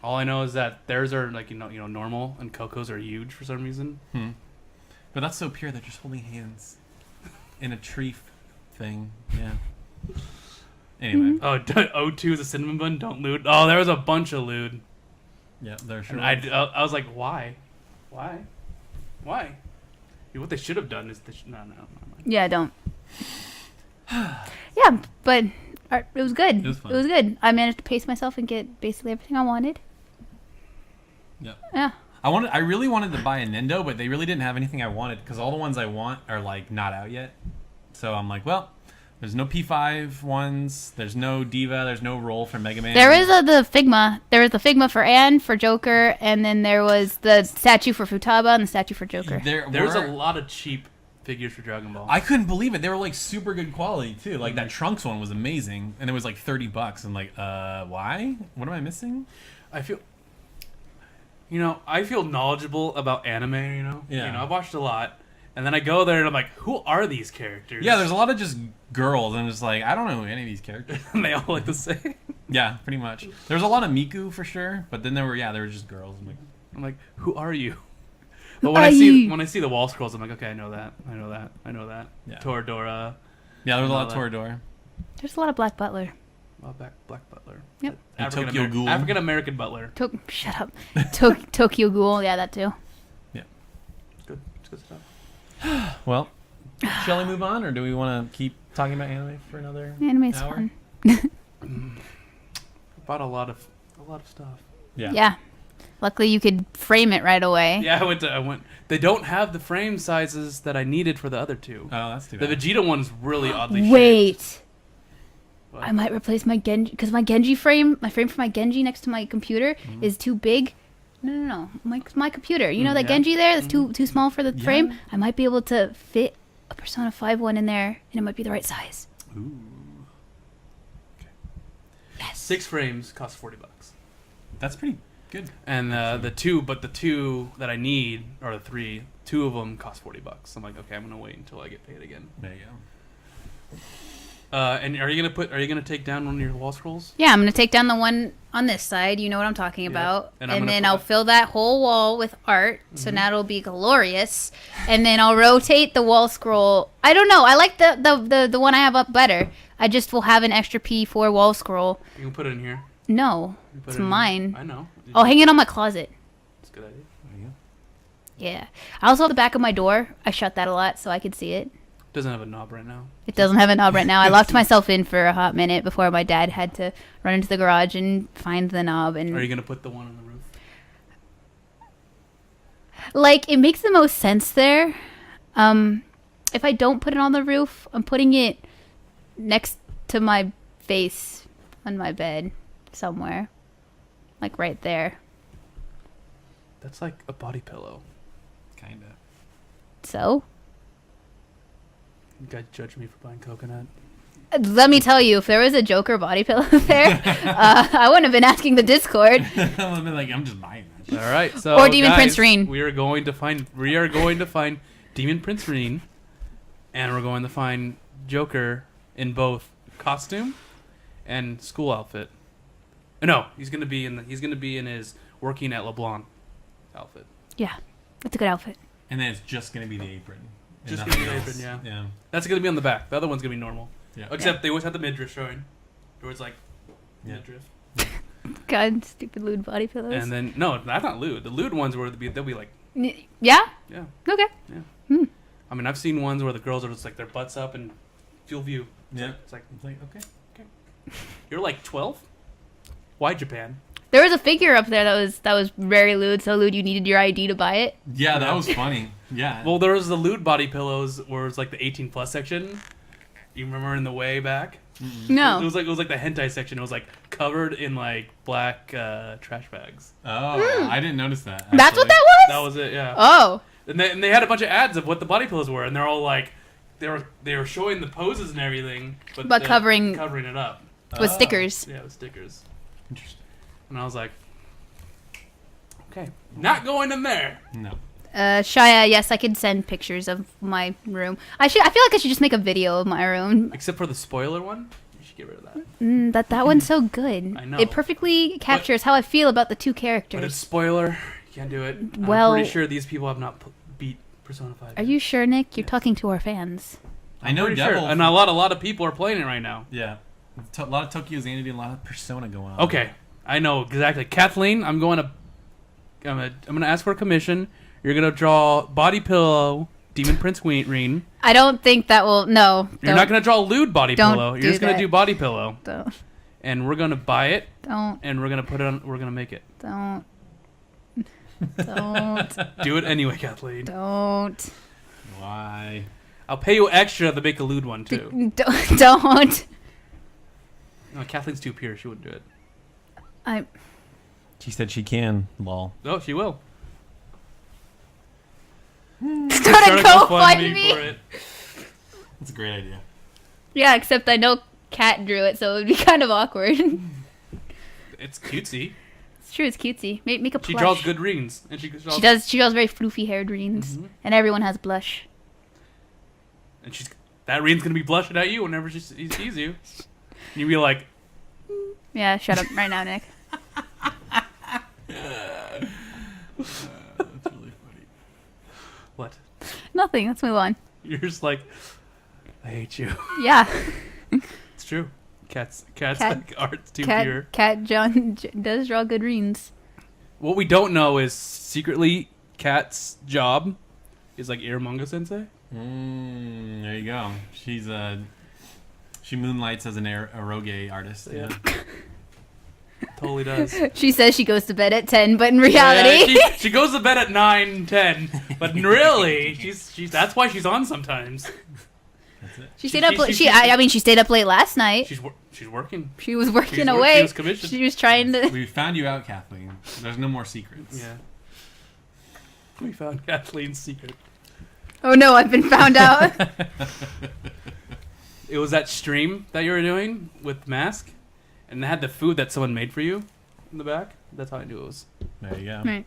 All I know is that theirs are like normal, and Coco's are huge for some reason. But that's so pure. They're just holding hands in a tree thing. Yeah. Anyway. Oh, 02 is a cinnamon bun. Don't lewd. Oh, there was a bunch of lewd. Yeah, they're sure. And I was like, why? What they should have done is no. Yeah, don't. Yeah, but it was good. It was fun. It was good. I managed to pace myself and get basically everything I wanted. Yeah. Yeah. I really wanted to buy a Nintendo, but they really didn't have anything I wanted because all the ones I want are like not out yet. So I'm like, well, there's no P5 ones, there's no Diva, there's no Roll for Mega Man. There is the Figma. There was the Figma for Anne, for Joker, and then there was the statue for Futaba and the statue for Joker. There's a lot of cheap figures for Dragon Ball. I couldn't believe it. They were like super good quality too. Like that Trunks one was amazing, and it was like $30. I'm like, why? What am I missing? I feel knowledgeable about anime. Yeah. I've watched a lot, and then I go there and I'm like, who are these characters? Yeah, there's a lot of just girls, and I'm just like, I don't know any of these characters. And they all look the same. Yeah, pretty much. There's a lot of Miku for sure, but then there were just girls. I'm like, who are you? But Are you? when I see the wall scrolls, I'm like, okay, I know that. Yeah. Toradora. Yeah, there was a lot of that. Toradora. There's a lot of Black Butler. Black Butler. Yep. And Tokyo Ghoul. African American Butler. Shut up. Tokyo Ghoul. Yeah, that too. It's good stuff. Well, shall we move on, or do we want to keep talking about anime for another Anime's hour? fun. Bought a lot of stuff. Yeah. Luckily, you could frame it right away. Yeah, I went. They don't have the frame sizes that I needed for the other two. Oh, that's too The bad. Vegeta one's really oddly shaped. Wait. What? I might replace my Genji because my Genji frame, my frame for my Genji next to my computer is too big. No. My computer. You know that Yeah. Genji there that's too small for the Yeah. frame? I might be able to fit a Persona 5 one in there, and it might be the right size. Ooh. Yes. 6 frames cost $40. That's pretty good. And the two that I need, or the 3, 2 of them cost $40. I'm like, okay, I'm gonna wait until I get paid again. There you go. And are you gonna take down one of your wall scrolls? Yeah, I'm gonna take down the one on this side. You know what I'm talking about, And and, I'm gonna then put I'll that- fill that whole wall with art. So now it'll be glorious. And then I'll rotate the wall scroll. I don't know. I like the one I have up better. I just will have an extra P4 wall scroll. You can put it in here. No, You put it's it in mine. I know. I'll hang it on my closet. It's a good idea. There you go. Yeah. I also have the back of my door. I shut that a lot so I could see it. Doesn't have a knob right now. It doesn't have a knob right now. I locked myself in for a hot minute before my dad had to run into the garage and find the knob. And Are you gonna put the one on the roof? like, it makes the most sense there. If I don't put it on the roof, I'm putting it next to my face on my bed somewhere, like right there. That's like a body pillow. Kinda. So You guys judge me for buying coconut. let me tell you, if there was a Joker body pillow there, I wouldn't have been asking the Discord. I would have been like, I'm just buying that shit. All right, so Or Demon guys, Prince Reen. We are going to find Demon Prince Reen, and we're going to find Joker in both costume and school outfit. No, he's gonna be in his working at LeBlanc outfit. Yeah, that's a good outfit. And then it's just gonna be the apron. and Just nothing gonna be the else. apron, Yeah. That's gonna be on the back. The other one's gonna be normal. Yeah. Except they always have the midriff showing. Or it's like Yeah. midriff. God, stupid lewd body pillows. And then no, that's not lewd. The lewd ones where they'll be like, Yeah? yeah. Okay. I mean, I've seen ones where the girls are just like their butts up and field view. Yeah. It's like It's like, okay. you're like 12. Why Japan? There was a figure up there that was very lewd, so lewd you needed your ID to buy it. Yeah, that was funny. Yeah. Well, there was the lewd body pillows where it's like the 18+ section. You remember in the way back? No. It was like the hentai section. It was like covered in like black trash bags. Oh, I didn't notice that. That's what actually. that was? That was it. Yeah. Oh. And they had a bunch of ads of what the body pillows were, and they're all like, they were showing the poses and everything, but But they're covering- covering it up. With Oh. stickers. Yeah, with stickers. Interesting. And I was like, okay, not going in there. No. Shia, yes, I could send pictures of my room. I feel like I should just make a video of my room. Except for the spoiler one, you should get rid of that. That one's so good. I know. It perfectly captures how I feel about the two But it's characters. spoiler. You can't do it. Well- I'm pretty sure these people have not beat Persona 5. Are you sure, Nick? You're talking to our fans. I know Pretty Devil. sure. And a lot of people are playing it right now. Yeah. A lot of Tokyo Xanadu, a lot of Persona going on. Okay, I know exactly. Kathleen, I'm going to gonna ask for a commission. You're gonna draw Body Pillow, Demon Prince Reen. I don't think that will. No. You're not gonna draw Lewd Body Don't Pillow. You're do just gonna that. do Body Pillow, Don't. and we're gonna buy it, Don't. and we're gonna put it on. We're gonna make it. Don't. Don't. Do it anyway, Kathleen. Don't. Why? I'll pay you extra to make a lewd one too. Don't. No, Kathleen's too pure. She wouldn't do it. I. She said she can. Lol. No, she will. Start a GoFundMe. for it. That's a great idea. Yeah, except I know Kat drew it, so it would be kind of awkward. It's cutesy. It's true. It's cutesy. Make a plush. She draws good reens, and she draws. She does. She draws very floofy haired reens, and everyone has blush. And that reen's gonna be blushing at you whenever she sees you. And you'll be like, Yeah, shut up right now, Nick. That's really funny. what? Nothing. Let's move on. You're just like, I hate you. Yeah. It's true. Cat's Cat- like art's too pure. Cat John does draw good reens. What we don't know is secretly Cat's job is like Iramonga Sensei. There you go. She moonlights as an eroge artist. Yeah. Totally does. She says she goes to bed at 10, but in reality, Yeah, she goes to bed at 9, 10, but really, she's that's why she's on sometimes. That's it. she stayed up. I mean, she stayed up late last night. She's working. She was working She away. was commissioned. She was trying to. We found you out, Kathleen. There's no more secrets. Yeah. We found Kathleen's secret. Oh no, I've been found out. It was that stream that you were doing with Mask, and they had the food that someone made for you in the back. That's how I knew it was. There you go. Right.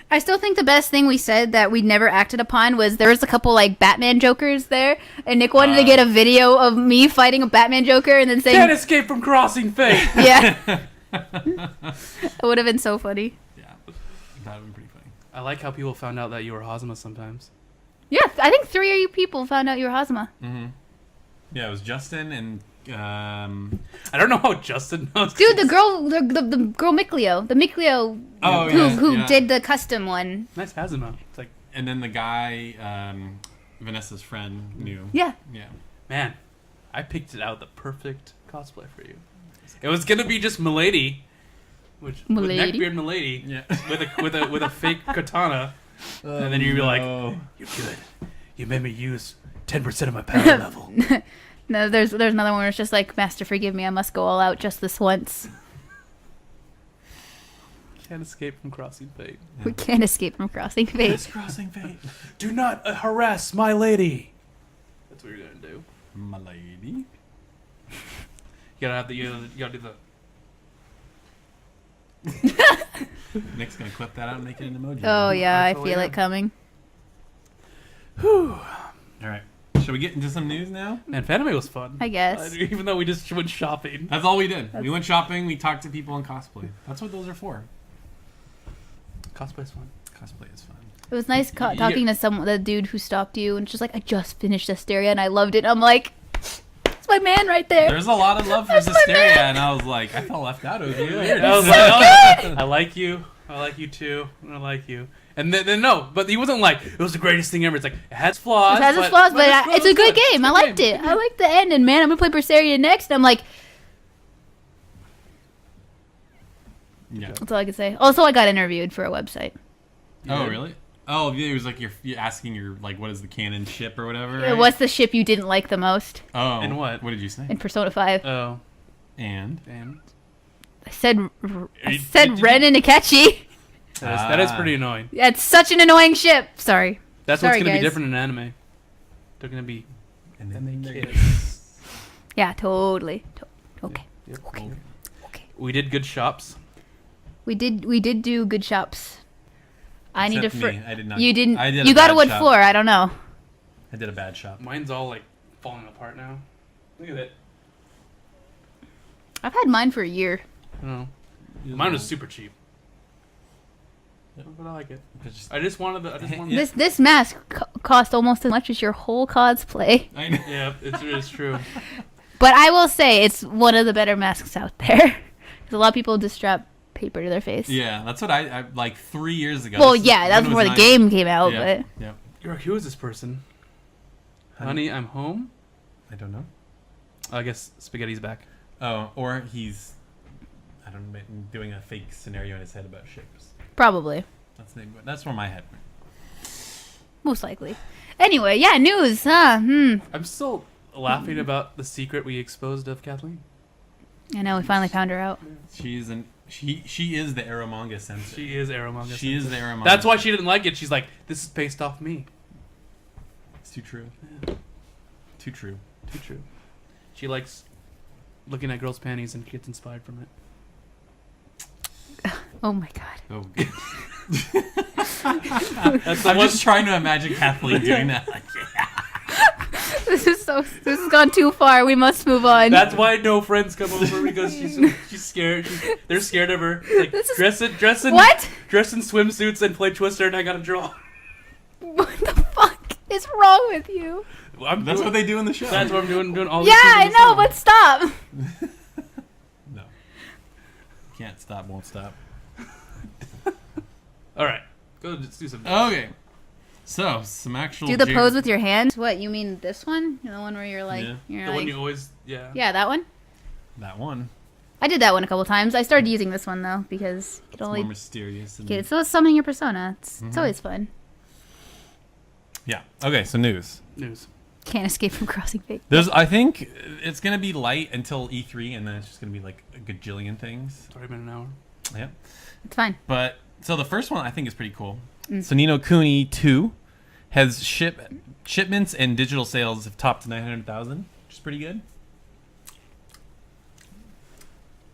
I still think the best thing we said that we never acted upon was there was a couple like Batman Jokers there, and Nick wanted to get a video of me fighting a Batman Joker and then saying, Can't escape from crossing fate. "Yeah." It would have been so funny. Yeah. That would be pretty funny. I like how people found out that you were Hazama sometimes. Yeah, I think 3 of you people found out you were Hazama. Mm-hmm. Yeah, it was Justin and I don't know how Justin knows. Dude, the girl Mikleo, who did the custom one. Nice Hazama. It's like, and then the guy Vanessa's friend knew. Yeah. Yeah. man, I picked it out the perfect cosplay for you. It was gonna be just Milady, with neckbeard Milady, Yeah. with a fake katana, and then you'd be like, no. "You're good. You made me use 10% of my power level." No, there's another one where it's just like, "Master, forgive me, I must go all out just this once." Can't escape from crossing fate. We can't escape from crossing fate. It's crossing fate. Do not harass my lady. That's what you're gonna do. My lady. You gotta do the. Nick's gonna clip that out and make it an emoji. Oh yeah, I Actually, feel yeah. it coming. All right. Should we get into some news now? Man, Fanime was fun. I guess. Even though we just went shopping. That's all we did. We went shopping. We talked to people and cosplay. That's what those are for. Cosplay's fun. Cosplay is fun. It was nice talking to the dude who stopped you and just like, "I just finished Asteria and I loved it." I'm like, "It's my man right there." There's a lot of love for That's my Zisteria, man. and I was like, I felt left out of you. I was like, I like you. I like you too. And I like you. And then no, but he wasn't like, it was the greatest thing ever. It's like, it has flaws. It has its flaws, but it's a good game. I liked it. it. I liked the end, and man, I'm gonna play Berseria next. And I'm like, Yeah. that's all I can say. Also, I got interviewed for a website. Oh, really? Oh, yeah, it was like you're asking your, like, what is the canon ship or whatever, Yeah, right? what's the ship you didn't like the most Oh. And what? What did you say? in Persona 5? Oh, And? damn. I said did Ren and Akechi. That is pretty annoying. Yeah, it's such an annoying ship. Sorry. That's Sorry, what's gonna guys. be different in anime. They're gonna be. And then they kiss. kiss. Yeah, totally. Okay. Yep. Okay. Okay. We did good shops. We did do good shops. I need to. Except me. I did not. You didn't. I did You a got a bad wood shop. floor. I don't know. I did a bad shop. Mine's all like falling apart now. Look at it. I've had mine for a year. I don't know. Mine was super cheap. But I like it. I just wanted the. Yeah. This mask cost almost as much as your whole cosplay. I know. Yeah, it's true. But I will say it's one of the better masks out there. Because a lot of people just strap paper to their face. Yeah, that's what I like 3 years ago. Well, This is- yeah, that when was it before the nice. game came out, Yeah, but yeah. York, who is this person? Honey, I'm home. I don't know. I guess Spaghetti's back. Oh, or he's, I don't know, doing a fake scenario in his head about ships. probably. That's where my head went. Most likely. Anyway, yeah, news. I'm still laughing about the secret we exposed of Kathleen. I know, we finally found her out. She is the Aramanga sensei. She is Aramanga. She is the Aramanga. That's why she didn't like it. She's like, this is based off me. It's too true. Too true. Too true. She likes looking at girls' panties and gets inspired from it. Oh my god. Oh, good. That's I'm just trying to imagine Kathleen doing that. Like, This has gone too far. We must move on. That's why no friends come over because she's scared. They're scared of her. Like, This is- dress in What? dress in swimsuits and play Twister, and I gotta draw. What the fuck is wrong with you? that's what they do in the show. That's what I'm doing all Yeah, these things I in the know, song. but stop. No. Can't stop, won't stop. All right, go just do something. Okay. So, some actual... Do the pose with your hand. What, you mean this one? The one where you're like... Yeah. You're The like one you always, yeah. yeah, that one? That one. I did that one a couple times. I started using this one, though, because it It's only... more mysterious. And... Okay, so it's summoning your persona. It's always fun. Yeah. Okay, so news. News. Can't escape from crossing fate. I think it's going to be light until E3, and then it's just going to be like a gajillion things. It's already been an hour. Yep. It's fine. But, so the first one I think is pretty cool. So Ni no Kuni 2 has shipments and digital sales have topped 900,000, which is pretty good.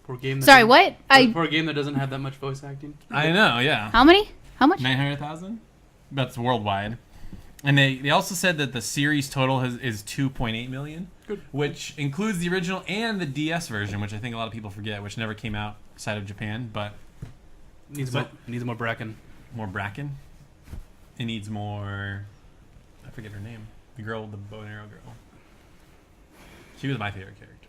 For a game that Sorry, doesn't- what? For a game that doesn't have that much voice acting. I know, yeah. How many? How much? 900,000? That's worldwide. And they also said that the series total is 2.8 million, Good. which includes the original and the DS version, which I think a lot of people forget, which never came out outside of Japan, but Needs more Bracken. more Bracken. It needs more... I forget her name. The girl, the bow and arrow girl. She was my favorite character.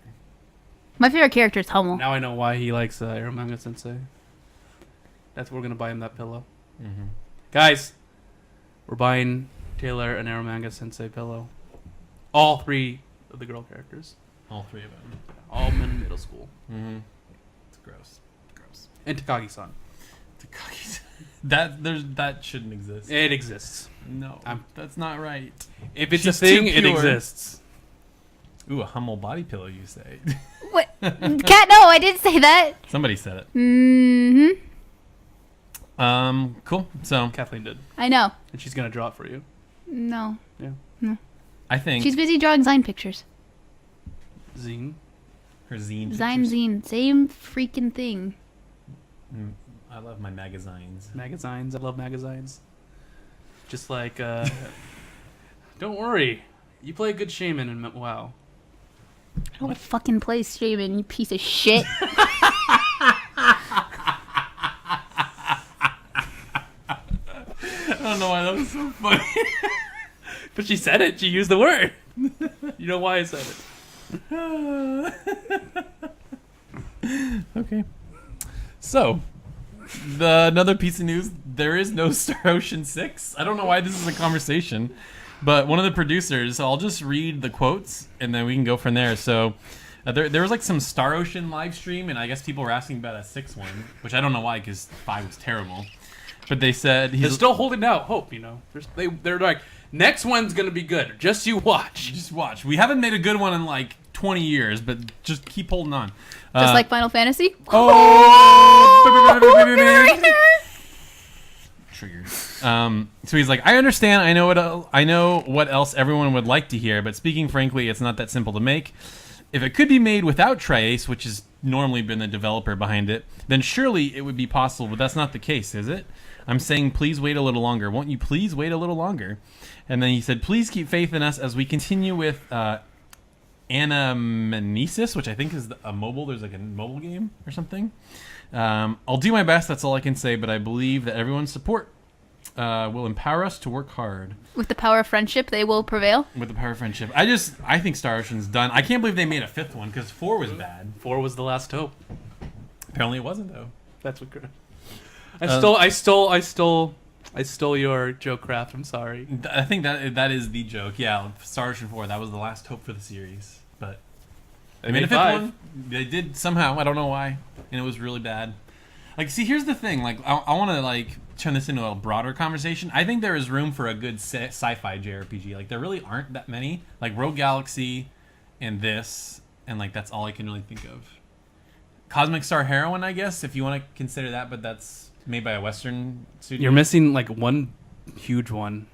My favorite character is Hummel. Now I know why he likes Aramanga Sensei. That's why we're gonna buy him that pillow, Mm-hmm. guys. We're buying Taylor an Aramanga Sensei pillow. All 3 of the girl characters. All 3 of them. All men in middle school. Mm-hmm. It's gross. Gross. And Takagi-san. That shouldn't exist. It exists. No, that's not right. If it's She's a thing, too it pure. exists. Ooh, a Hummel body pillow, you say? What? Cat, no, I didn't say that. Somebody said it. Mm-hmm. Cool. So Kathleen did. I know. And she's gonna draw it for you. No. I think She's busy drawing Zine pictures. Zine. her zine. Zine, pictures. zine. Same freaking thing. I love my magazines. Magazines. I love magazines. Just like, don't worry. You play a good shaman in WoW. I don't fucking play Shaman, you piece of shit. I don't know why that was so funny. But she said it. She used the word. You know why I said it. Okay. So, another piece of news: there is no Star Ocean 6. I don't know why this is a conversation, but one of the producers. I'll just read the quotes, and then we can go from there. So, there was like some Star Ocean live stream, and I guess people were asking about a 6 one, which I don't know why, because 5 was terrible. But they said They're still holding out hope, you know. They're like, next one's gonna be good. Just you watch. Just watch. We haven't made a good one in like 20 years, but just keep holding on. Just like Final Fantasy. Oh! Trigger. So he's like, I understand. I know what else everyone would like to hear, but speaking frankly, it's not that simple to make. If it could be made without Tri-Ace, which has normally been the developer behind it, then surely it would be possible, but that's not the case, is it? I'm saying please wait a little longer. Won't you please wait a little longer? And then he said, please keep faith in us as we continue with Anamnesis, which I think is a mobile. There's like a mobile game or something. I'll do my best. That's all I can say. But I believe that everyone's support will empower us to work hard. With the power of friendship, they will prevail. With the power of friendship. I think Star Ocean's done. I can't believe they made a 5th one because 4 was bad. 4 was the last hope. Apparently it wasn't, though. That's what. I stole your joke, Kraft. I'm sorry. I think that is the joke. Yeah, Star Ocean 4. That was the last hope for the series, but They made made a fifth 5. one. They did somehow. I don't know why, and it was really bad. Like, see, here's the thing. Like, I want to like turn this into a broader conversation. I think there is room for a good sci-fi JRPG. Like, there really aren't that many. Like Rogue Galaxy, and this, and like that's all I can really think of. Cosmic Star Heroine, I guess, if you want to consider that, but that's made by a Western studio. You're missing like one huge one.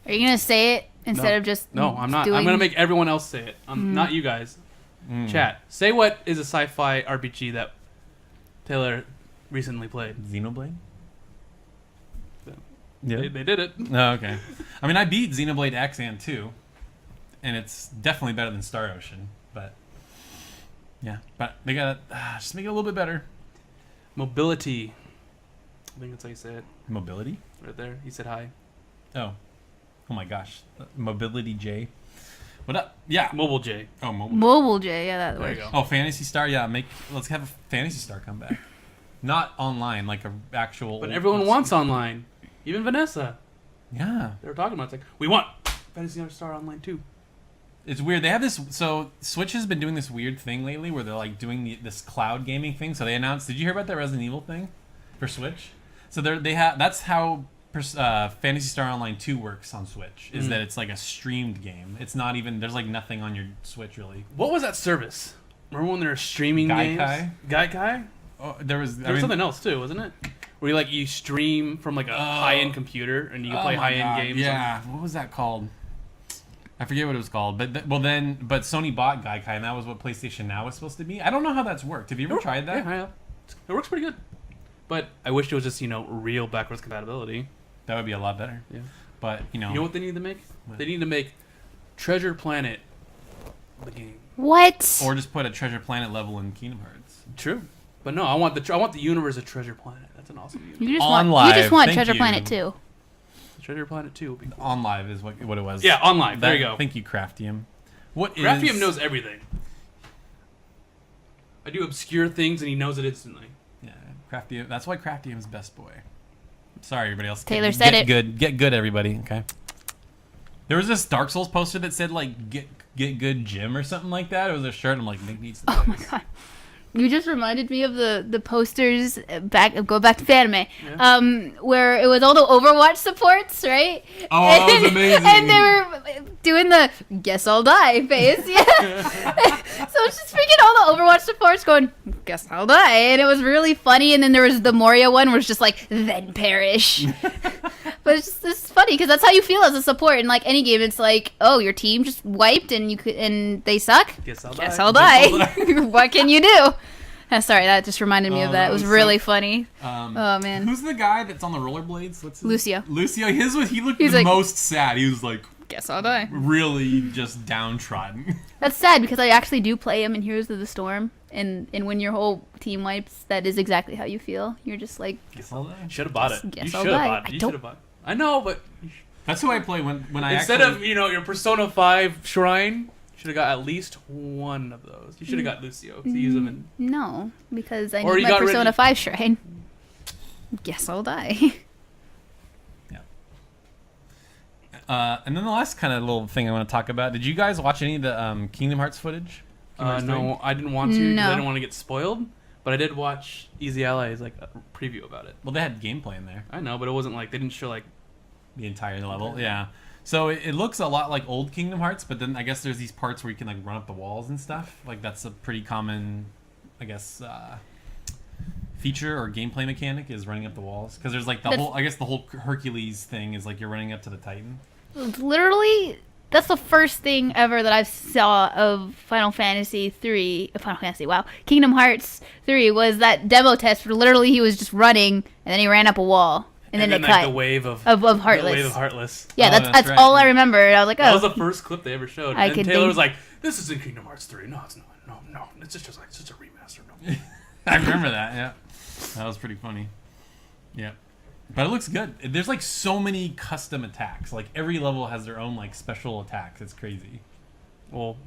Are you gonna say it instead of just No, I'm not. doing- I'm gonna make everyone else say it. Not you guys. Chat. Say what is a sci-fi RPG that Taylor recently played. Xenoblade? Yeah. They did it. Oh, okay. I mean, I beat Xenoblade X and 2, and it's definitely better than Star Ocean, but yeah. But they gotta just make it a little bit better. Mobility. I think that's how you say it. Mobility? Right there. He said hi. Oh my gosh. Mobility J. What up? Yeah. Mobile J. Oh, mobile. Mobile J, yeah, that There you works. go. Oh, Fantasy Star. Yeah, let's have a Fantasy Star come back. Not online, like a actual. But everyone wants online. Even Vanessa. Yeah. They were talking about it. It's like, we want Fantasy Star Online too. It's weird. They have this. So Switch has been doing this weird thing lately, where they're like doing this cloud gaming thing. So they announced. Did you hear about that Resident Evil thing for Switch? So they have. That's how Fantasy Star Online 2 works on Switch. Is that it's like a streamed game. It's not even. There's like nothing on your Switch really. What was that service? Remember when they were streaming Gaikai? games? Gaikai? Oh, there was. There was something else too, wasn't it? Where you stream from like a high-end computer and you can play high-end games. Yeah. What was that called? I forget what it was called. But but Sony bought Gaikai, and that was what PlayStation Now was supposed to be. I don't know how that's worked. Have you ever tried that? Yeah, I have. It works pretty good. But I wish it was just, real backwards compatibility. That would be a lot better. Yeah. But You know what they need to make? What? They need to make Treasure Planet the game. What? or just put a Treasure Planet level in Kingdom Hearts. True. But no, I want the universe of Treasure Planet. That's an awesome universe. You just On want live, you just want thank Treasure you. Planet 2. Treasure Planet 2 would be cool. On Live is what it was. Yeah, on live. There you go. Thank you, Craftium. What is... Craftium knows everything. I do obscure things and he knows it instantly. Yeah, Craftium. That's why Craftium's best boy. Sorry, everybody else. Taylor said get it. Good. Get good, everybody. Okay. There was this Dark Souls poster that said like "Get good, Jim" or something like that. It was a shirt. I'm like, Nick needs to. Oh my god. You just reminded me of the posters go back to Fanime, where it was all the Overwatch supports, right? Oh, that was amazing. And they were doing the "Guess I'll die" face, yeah. So it's just freaking all the Overwatch supports going "Guess I'll die," and it was really funny. And then there was the Moria one, where it's just like "Then perish." But it's funny because that's how you feel as a support in like any game. It's like, oh, your team just wiped and they suck. Guess I'll die. What can you do? Sorry, that just reminded me of that. that It was was really so- funny. Oh man, Who's the guy that's on the rollerblades? What's his... Lucio. Lucio. He looked He's the like- most sad. He was like Guess I'll die. really just downtrodden. That's sad because I actually do play him in Heroes of the Storm, and when your whole team wipes, that is exactly how you feel. You're just like, Guess I'll die. Should have bought it. Guess You I'll should have die. bought it. I You don't- should have bought it. I know, but That's who I play when I instead actually... of your Persona 5 shrine, you should have got at least one of those. You should have got Lucio to use them in. no, because I Or need you my got rid Persona of- 5 shrine. Guess I'll die. And then the last kind of little thing I want to talk about. Did you guys watch any of the Kingdom Hearts footage? Kingdom Hearts 3? No, I didn't want to. 'Cause No. I didn't want to get spoiled. But I did watch Easy Allies, like a preview about it. Well, they had gameplay in there. I know, but it wasn't like they didn't show like. The entire level, yeah. So it looks a lot like old Kingdom Hearts, but then I guess there's these parts where you can like run up the walls and stuff. Like that's a pretty common, I guess, feature or gameplay mechanic is running up the walls. Because there's like the whole Hercules thing is like you're running up to the Titan. Literally, that's the first thing ever that I saw of Final Fantasy 3. Kingdom Hearts 3 was that demo test where literally he was just running and then he ran up a wall and then it like cut the wave of Heartless. The wave of Heartless. Yeah, Oh, that's that's right. all I remember. I was like, That oh, was the first clip they ever showed. I And could Taylor think- was like, "This isn't Kingdom Hearts 3. No, it's not. No. It's just like it's just a remaster. No." I remember that. Yeah, that was pretty funny. Yeah, but it looks good. There's like so many custom attacks. Like every level has their own like special attacks. It's crazy. Well,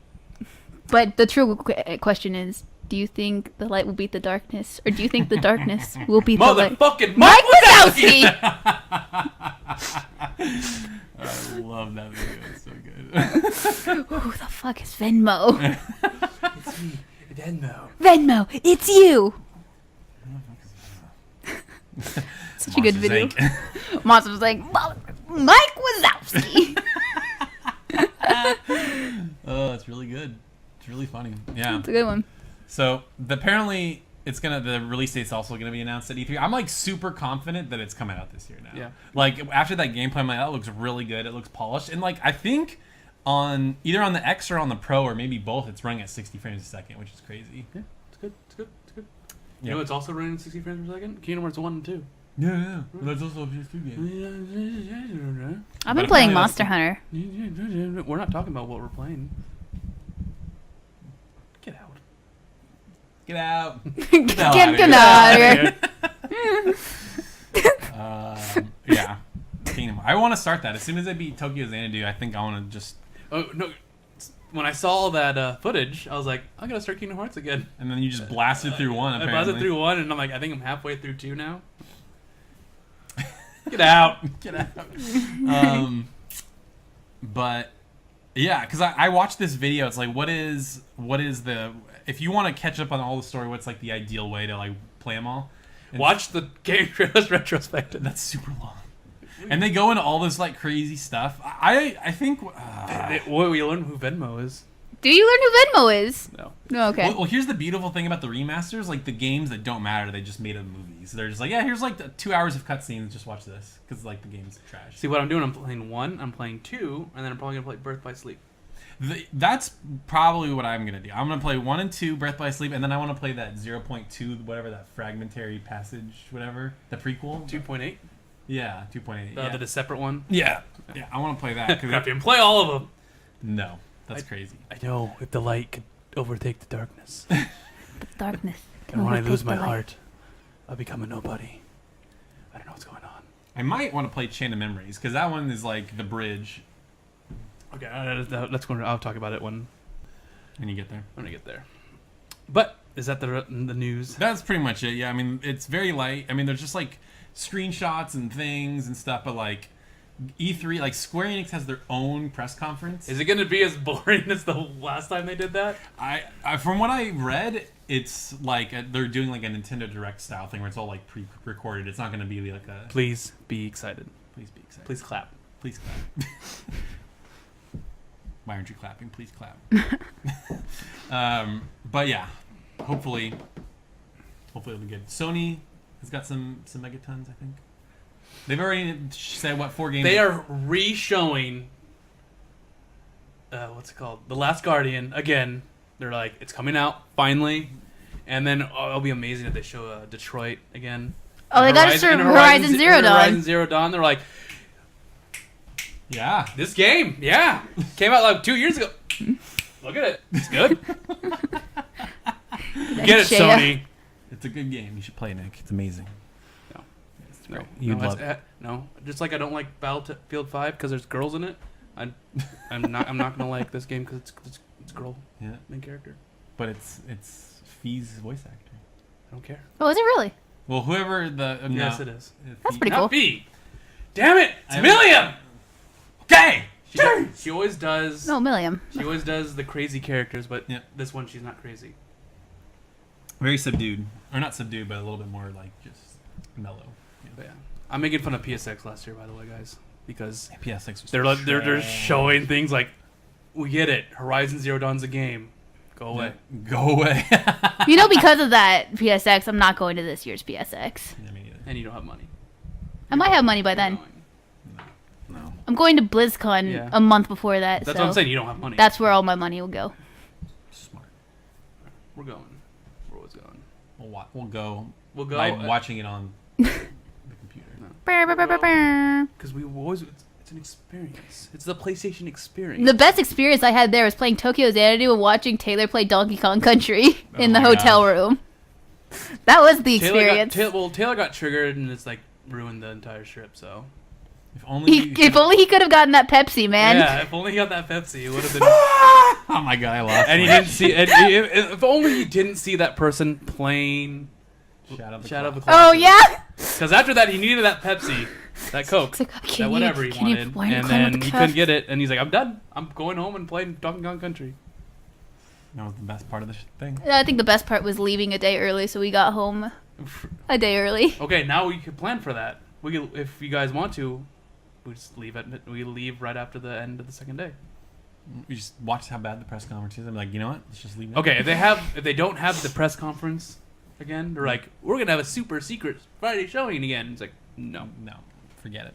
but the true question is, Do you think the light will beat the darkness, or do you think the darkness will beat the light? Motherfucking Mike Mike Wazowski! Wazowski. I love that video. It's so good. Who the fuck is Venmo? It's me, Venmo. Venmo, it's you. Such a good Monsters, video. Inc. Monster was like, Mike Wazowski. Oh, it's really good. It's really funny. Yeah. It's a good one. So apparently the release date's also gonna be announced at E3. I'm like super confident that it's coming out this year now. Yeah. Like after that gameplay, I'm like, that looks really good. It looks polished, and like I think on either on the X or on the Pro or maybe both, it's running at 60 frames a second, which is crazy. Yeah, it's good. It's good. It's good. Yeah. You know, it's also running at 60 frames per second. Kingdom Hearts 1 and 2. Yeah. That's also a PS2 game. I've been But playing apparently Monster Hunter. We're not talking about what we're playing. Get out. Get out. Get out of here. Yeah. Kingdom. I want to start that as soon as I beat Tokyo Xanadu. I think I want to just. Oh no! When I saw all that footage, I was like, I gotta start Kingdom Hearts again. And then you just blasted through one. I Apparently. blasted through 1, and I'm like, I think I'm halfway through 2 now. Get out! Get out. But yeah, because I watched this video. It's like, what is the, if you want to catch up on all the story, what's like the ideal way to like play them all? And Watch the game trailers retrospective. that's super long, and they go into all this like crazy stuff. I think. We learned who Venmo is. Do you learn who Venmo is? No. No, okay. Well, here's the beautiful thing about the remasters. Like the games that don't matter, they just made them movies. They're just like, yeah, here's like 2 hours of cutscenes. Just watch this because like the game's trash. See what I'm doing? I'm playing 1, I'm playing 2, and then I'm probably gonna play Birth by Sleep. That's probably what I'm gonna do. I'm gonna play 1 and 2, Breath by Sleep, and then I want to play that 0.2, whatever that fragmentary passage, whatever the prequel. 2.8. Yeah, 2.8. The Yeah. separate one. Yeah, I want to play that. Crap, and play all of them. No, that's crazy. I know if the light could overtake the darkness, Darkness. and when I lose Overtake my the light. heart, I'll become a nobody. I don't know what's going on. I might want to play Chain of Memories because that one is like the bridge Okay, let's go. I'll talk about it when when you get there. I get there. But is that the news? That's pretty much it. Yeah, I mean it's very light. I mean there's just like screenshots and things and stuff, but like E3, like Square Enix has their own press conference. Is it going to be as boring as the last time they did that? I from what I read, it's like they're doing like a Nintendo Direct style thing where it's all like pre-recorded. It's not going to be like a. Please be excited. Please be excited. Please clap. Please clap. Why aren't you clapping? Please clap. But yeah, hopefully it'll be good. Sony has got some megatons, I think. They've already said what 4 games. They are re-showing. What's it called? The Last Guardian again. They're like, it's coming out finally, and then it'll be amazing if they show Detroit again. Oh, they got to show Horizon Zero Dawn. Horizon Zero Dawn. They're like, Yeah. this game, yeah, came out like 2 years ago. Look at it. It's good. Get it, Shea. Sony. It's a good game. You should play, Nick. It's amazing. No. It's No, great. You'd no, love it. no. Just like I don't like Battlefield 5 because there's girls in it. I'm not gonna like this game because it's girl Yeah. main character. But it's Fee's voice actor. I don't care. Oh, is it really? Well, whoever the Yes, no, it is. That's Fee- pretty Not cool. B. Damn it! It's I- Milliam. Okay. She always does. No, Milliam. She always does the crazy characters, but Yeah. this one she's not crazy. Very subdued, or not subdued, but a little bit more like just mellow. But yeah, I'm making fun of PSX last year, by the way, guys, because PSX was they're trash. showing things like, we get it. Horizon Zero Dawn's a game. Go away. Yeah. Go away. You know, because of that PSX, I'm not going to this year's PSX. Yeah, me neither. And you don't have money. I might have money by then. Going. No. I'm going to BlizzCon Yeah. a month before that. That's so what I'm saying. You don't have money. That's where all my money will go. Smart. We're going. We're always going. We'll go. We'll go by watching it on the computer. because we always. It's an experience. It's the PlayStation experience. The best experience I had there was playing Tokyo Xanadu and watching Taylor play Donkey Kong Country in the my hotel gosh. room. That was the experience. Taylor got triggered and it's like ruined the entire trip. So If only he could have gotten that Pepsi, man. Yeah, if only he got that Pepsi, it would have been. Oh my god, I lost. And he didn't see. If only he didn't see that person playing Shadow of the Colossus. Oh yeah. Because after that, he needed that Pepsi, that Coke, It's like, that whatever he wanted, and then he couldn't get it, and he's like, "I'm done. I'm going home and playing Donkey Kong Country." That was the best part of the thing. I think the best part was leaving a day early, so we got home a day early. Okay, now we could plan for that. We could, if you guys want to, we just leave we leave right after the end of the second day. We just watched how bad the press conference is. I'm like, you know what? Let's just leave now. Okay, if they don't have the press conference again, they're like, we're gonna have a super secret Friday showing again. It's like, no, forget it.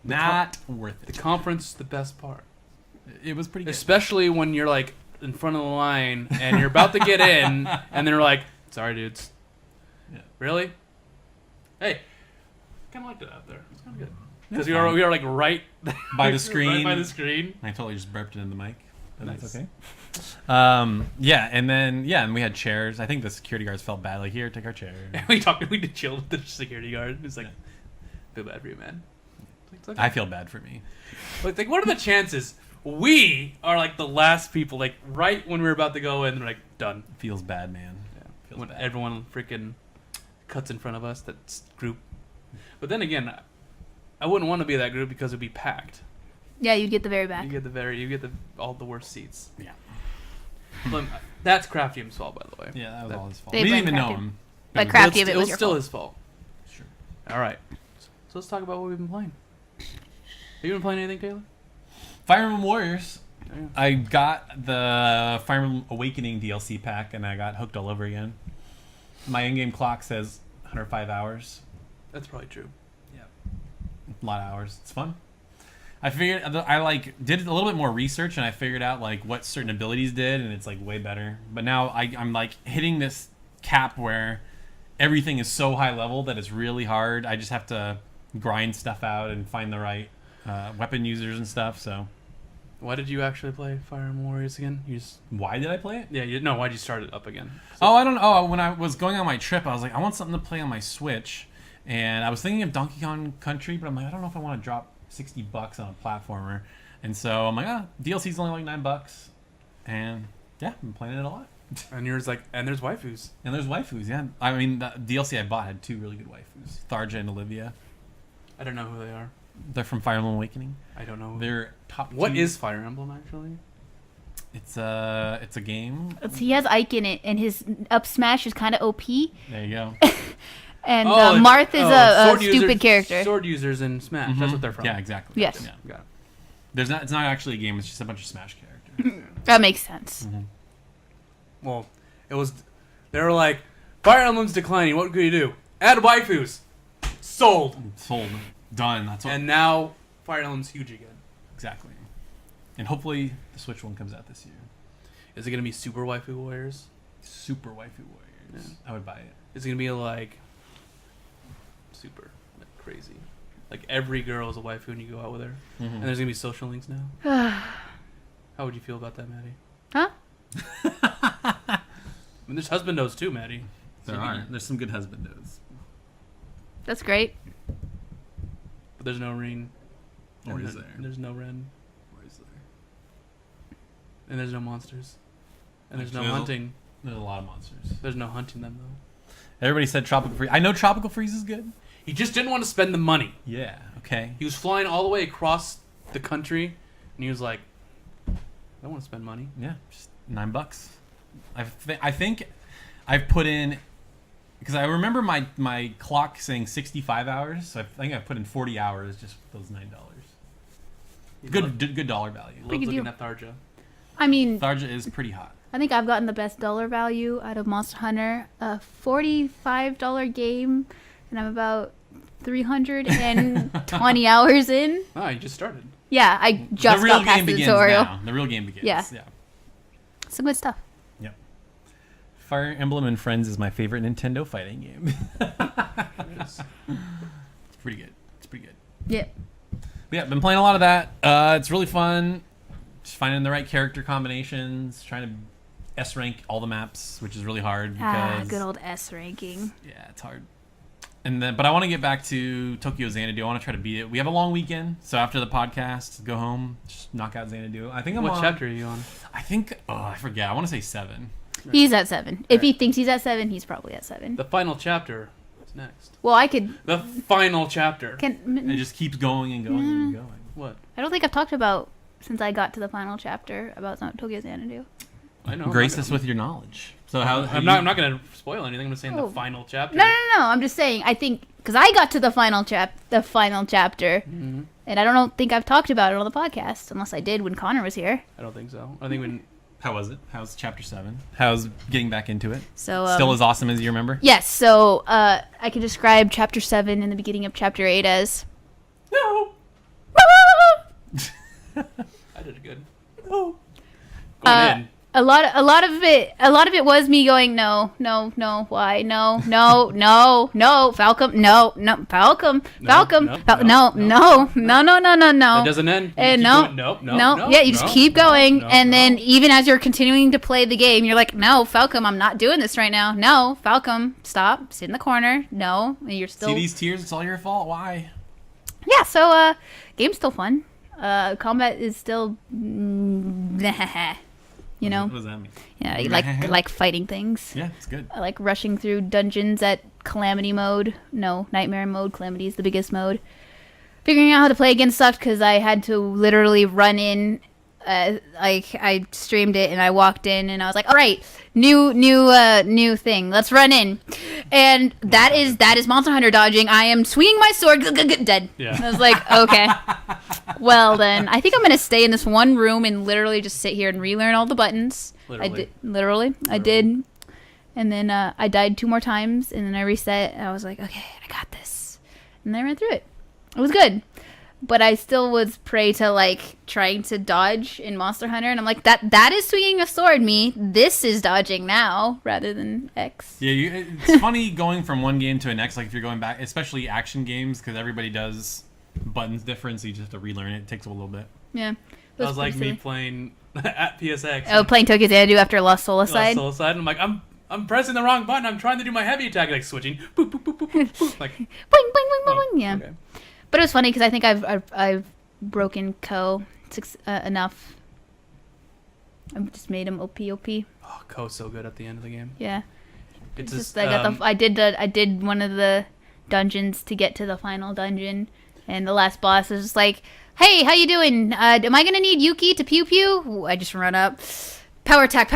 Not worth the it. conference, the best part, It was pretty good. especially when you're like in front of the line and you're about to get in, and they're like, sorry, dudes. Yeah. Really? Hey, kind of liked it out there. It's kind of good. Because Yeah, we are like right by the screen. right by the screen. I totally just burped it in the mic. But Nice. That's okay. And we had chairs. I think the security guards felt bad. Like, here, take our chair. We did chill with the security guard. It's like, feel bad for you, man. It's okay. I feel bad for me. Like, what are the chances we are like the last people, like right when we're about to go in, they're like done. Feels bad, man. Feels When bad. everyone freaking cuts in front of us, that group. But then again, I wouldn't want to be that group because it'd be packed. Yeah, you'd get the very back. You get all the worst seats. Yeah. But that's Craftium's fault, by the way. Yeah, that was all his fault. They We didn't blame even know Craftium. him. But It Craftium, It it was was your still fault. his fault. Sure. All right. So let's talk about what we've been playing. Have you been playing anything, Taylor? Fire Emblem Warriors. Oh, yeah. I got the Fire Emblem Awakening DLC pack, and I got hooked all over again. My in-game clock says 105 hours. That's probably true. Yeah, a lot of hours. It's fun. I figured I did a little bit more research, and I figured out like what certain abilities did, and it's like way better. But now I'm like hitting this cap where everything is so high level that it's really hard. I just have to grind stuff out and find the right weapon users and stuff. So Why did you actually play Fire Emblem Warriors again? You just why did I play it? why'd you start it up again? Oh, I don't know. Oh, when I was going on my trip, I was like, I want something to play on my Switch, and I was thinking of Donkey Kong Country, but I'm like, I don't know if I want to drop $60 on a platformer, and so I'm like, DLC's only like $9, and yeah, I've been playing it a lot. And yours and there's waifus. And there's waifus, yeah. I mean, the DLC I bought had two really good waifus, Tharja and Olivia. I don't know who they are. They're from Fire Emblem Awakening. I don't know. They're top. What two. is Fire Emblem actually? It's a game. He has Ike in it, and his up smash is kind of OP. There you go. And Marth is a sword stupid users, character. Sword users in Smash. That's what they're from. Yeah, exactly. Yes. Yeah. Got it. It's not actually a game. It's just a bunch of Smash characters. That makes sense. Well, they were like, Fire Emblem's declining. What could you do? Add waifus. Sold. Sold. Done. That's what. And now Fire Emblem's huge again. Exactly. And hopefully the Switch one comes out this year. Is it gonna be Super Waifu Warriors? Super Waifu Warriors. Yeah. I would buy it. Is it gonna be like super crazy? Like every girl is a waifu and you go out with her, and there's gonna be social links now. How would you feel about that, Maddie? Huh? I mean, there's husbandos too, Maddie. There's some good husbandos. That's great. But there's no Reen. Or And is there? There's no Ren. Or is there? And there's no monsters. And there's no Actually, hunting. There's a lot of monsters. There's no hunting them though. Everybody said Tropical Freeze. I know Tropical Freeze is good. He just didn't want to spend the money. Yeah. Okay. He was flying all the way across the country, and he was like, "I don't want to spend money." Yeah. Just $9. I think I've put in, because I remember my clock saying 65 hours. So I think I put in 40 hours just with those $9. Good dollar value. He loves Pretty good looking deal. at Tharja. I mean, Tharja is pretty hot. I think I've gotten the best dollar value out of Monster Hunter. A $45 game, and I'm about 320 hours in. Ah, you just started. Yeah, I just The real got past game the begins tutorial. now. The real game begins. Yeah. Yeah. Some good stuff. Yep. Fire Emblem and Friends is my favorite Nintendo fighting game. It is. It's pretty good. It's pretty good. Yeah. But yeah, been playing a lot of that. It's really fun. Just finding the right character combinations, trying to S rank all the maps, which is really hard because Good old S ranking. yeah, it's hard. but I want to get back to Tokyo Xanadu. I want to try to beat it. We have a long weekend, so after the podcast, go home, just knock out Xanadu. I think I'm What on... chapter are you on? I think... Oh, I forget. I want to say 7. He's at 7. If he thinks he's at 7, he's probably at 7. The final chapter is next. Well, I could. The final chapter. It just keeps going and going and going. What? I don't think I've talked about since I got to the final chapter about Tokyo Xanadu. I know. Grace us with your knowledge. So I'm not going to spoil anything. I'm just saying Oh. the final chapter. No. I'm just saying. I think because I got to the final chapter, Mm-hmm. and I don't think I've talked about it on the podcast unless I did when Connor was here. I don't think so. I think when How was it? How's chapter 7? How's getting back into it? So Still as awesome as you remember? Yes. So I can describe chapter 7 and the beginning of chapter 8 as. no. I did it good. No. Going in. A lot of it was me going no, why no, Falcom, no, Falcom, no. It doesn't end. And No. Yeah, you just keep going, no, and no. then even as you're continuing to play the game, you're like, no, Falcom, I'm not doing this right now. No, Falcom, stop, sit in the corner. No, and you're still. See these tears? It's all your fault. Why? Yeah, so game's still fun. Combat is still, you know. What does that mean? Yeah, I like fighting things. Yeah, it's good. I like rushing through dungeons at calamity mode. No, nightmare mode. Calamity is the biggest mode. Figuring out how to play again sucked because I had to literally run in. I streamed it and I walked in and I was like, all right, new thing. Let's run in. And that is Monster Hunter dodging. I am swinging my sword. Dead. Yeah. I was like, okay. Well then, I think I'm gonna stay in this one room and literally just sit here and relearn all the buttons. I did. And then I died 2 more times and then I reset. And I was like, okay, I got this. And then I ran through it. It was good. But I still was prey to like trying to dodge in Monster Hunter, and I'm like, that is swinging a sword. Me, this is dodging now rather than X. Yeah, it's funny going from one game to the next. Like if you're going back, especially action games, because everybody does buttons different, so you just have to relearn it. It takes a little bit. Yeah, That was like me playing at PSX. Oh, playing Tokyo Xanadu after Lost Soulacide. I'm like, I'm pressing the wrong button. I'm trying to do my heavy attack, like switching. Boop, boop, boop, boop, boop, boop. Like, boing, boing, boing, boing, boing. Yeah. Okay. But it was funny because I think I've broken Ko enough. I've just made him OP. Oh, Ko's so good at the end of the game. Yeah. It's just I did one of the dungeons to get to the final dungeon, and the last boss is just like, "Hey, how you doing? Am I gonna need Yuki to pew pew?" Ooh, I just run up. Power attack.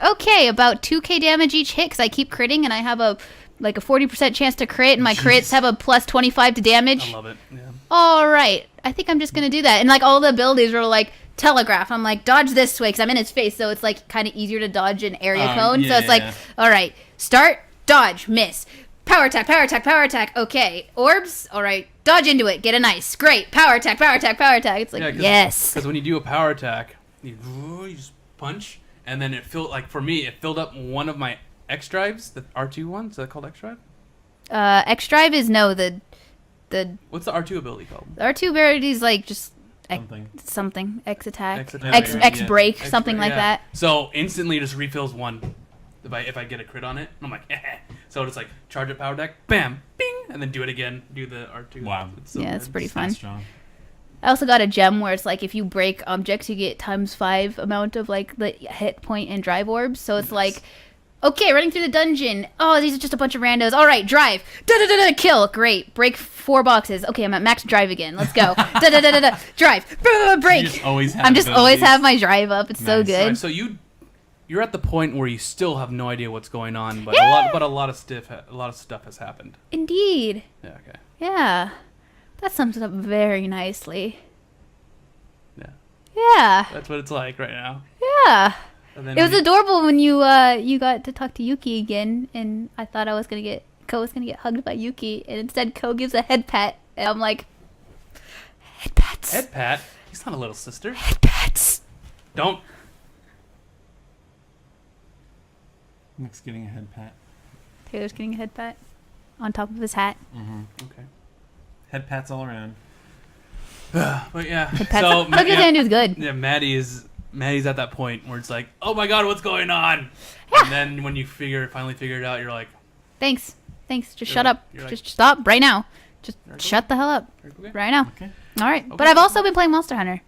Okay, about 2k damage each hit because I keep critting and I have a 40% chance to crit, and my crits have a plus 25 to damage. I love it. Yeah. All right, I think I'm just gonna do that. And like all the abilities were like telegraph. I'm like, dodge this way because I'm in his face, so it's like kind of easier to dodge an area cone. So it's like, all right, start, dodge, miss, power attack. Okay, orbs. All right, dodge into it, get a nice, great, power attack. It's like, yes. Because when you do a power attack, you just punch, and then it filled up one of my X drives, the R2 one. Is that called X drive? X drive is the What's the R2 ability called? the R2 ability is like just something X attack, X break, something like that. So instantly just refills one if I get a crit on it. I'm like, so it's like charge a power deck, bam, bing, and then do it again. Do the R2. Wow. It's pretty fun. Strong. I also got a gem where it's like if you break objects, you get ×5 amount of like the hit point and drive orbs. So it's like, okay, running through the dungeon. Oh, these are just a bunch of randos. All right, drive. Kill. Great. Break 4 boxes. Okay, I'm at max drive again. Let's go. Drive. Break. I'm just always have my drive up. It's so good. Right, so you're at the point where you still have no idea what's going on, but a lot of stuff has happened. Indeed. Yeah. Okay. Yeah. That sums it up very nicely. Yeah. Yeah. That's what it's like right now. Yeah. And then It was adorable when you got to talk to Yuki again, and I thought Ko was gonna get hugged by Yuki, and instead Ko gives a head pat, and I'm like, head pats. Head pat. He's not a little sister. Head pats. Don't. Nick's getting a head pat. Taylor's getting a head pat on top of his hat. Okay. Head pats all around. But yeah. Head pats. So Tokyo Xanadu is good. Yeah, Maddie's at that point where it's like, oh my god, what's going on? Yeah. And then when you finally figure it out, you're like, Thanks Thanks. Just You're shut like- up. you're like- Just stop right now. Just Very cool. shut the hell up Okay. right now. Okay. All right. Okay. But I've also been playing Monster Hunter.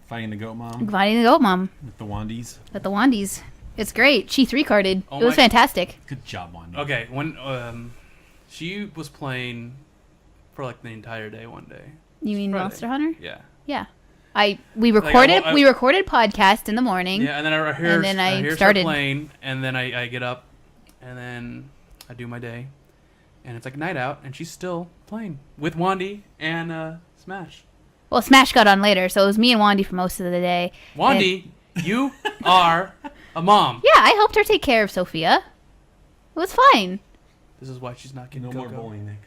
Fighting the goat mom Fighting the Goat Mom with the Wandies. at the Wandies. It's great. She 3-carded. Oh It was my- fantastic. Good job, Wandy. Okay, when she was playing for like the entire day one day. You mean Friday. Monster Hunter? Yeah. Yeah. We recorded I- we recorded podcast in the morning. Yeah, and then I hear, And then I hear her started. playing, and then I get up, and then I do my day, and it's like night out, and she's still playing with Wandy and Smash. Well, Smash got on later, so it was me and Wandy for most of the day. Wandy, you are a mom. Yeah, I helped her take care of Sophia. It was fine. This is why she's not getting No more Coco. bullying, Nick.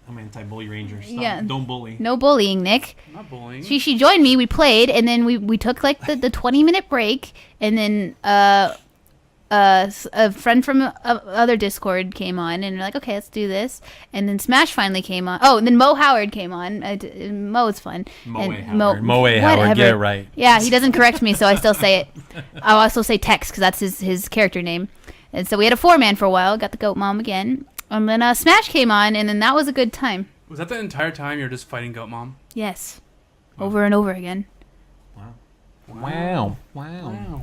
I'm anti-bully ranger. Stop. Yeah. Don't bully. No bullying, Nick. I'm not bullying. She joined me. We played, and then we took like the 20-minute break, and then a friend from other Discord came on, and we're like, okay, let's do this. And then Smash finally came on. Oh, and then Mo Howard came on. Mo is fun. Moe And Howard. Moe Howard. whatever. Get it right. Yeah, he doesn't correct me, so I still say it. I'll also say Tex because that's his character name. And so we had a 4-man for a while. Got the Goat Mom again, and then Smash came on, and then that was a good time. Was that the entire time you're just fighting Goat Mom? Yes, over and over again. Wow. Wow. Wow!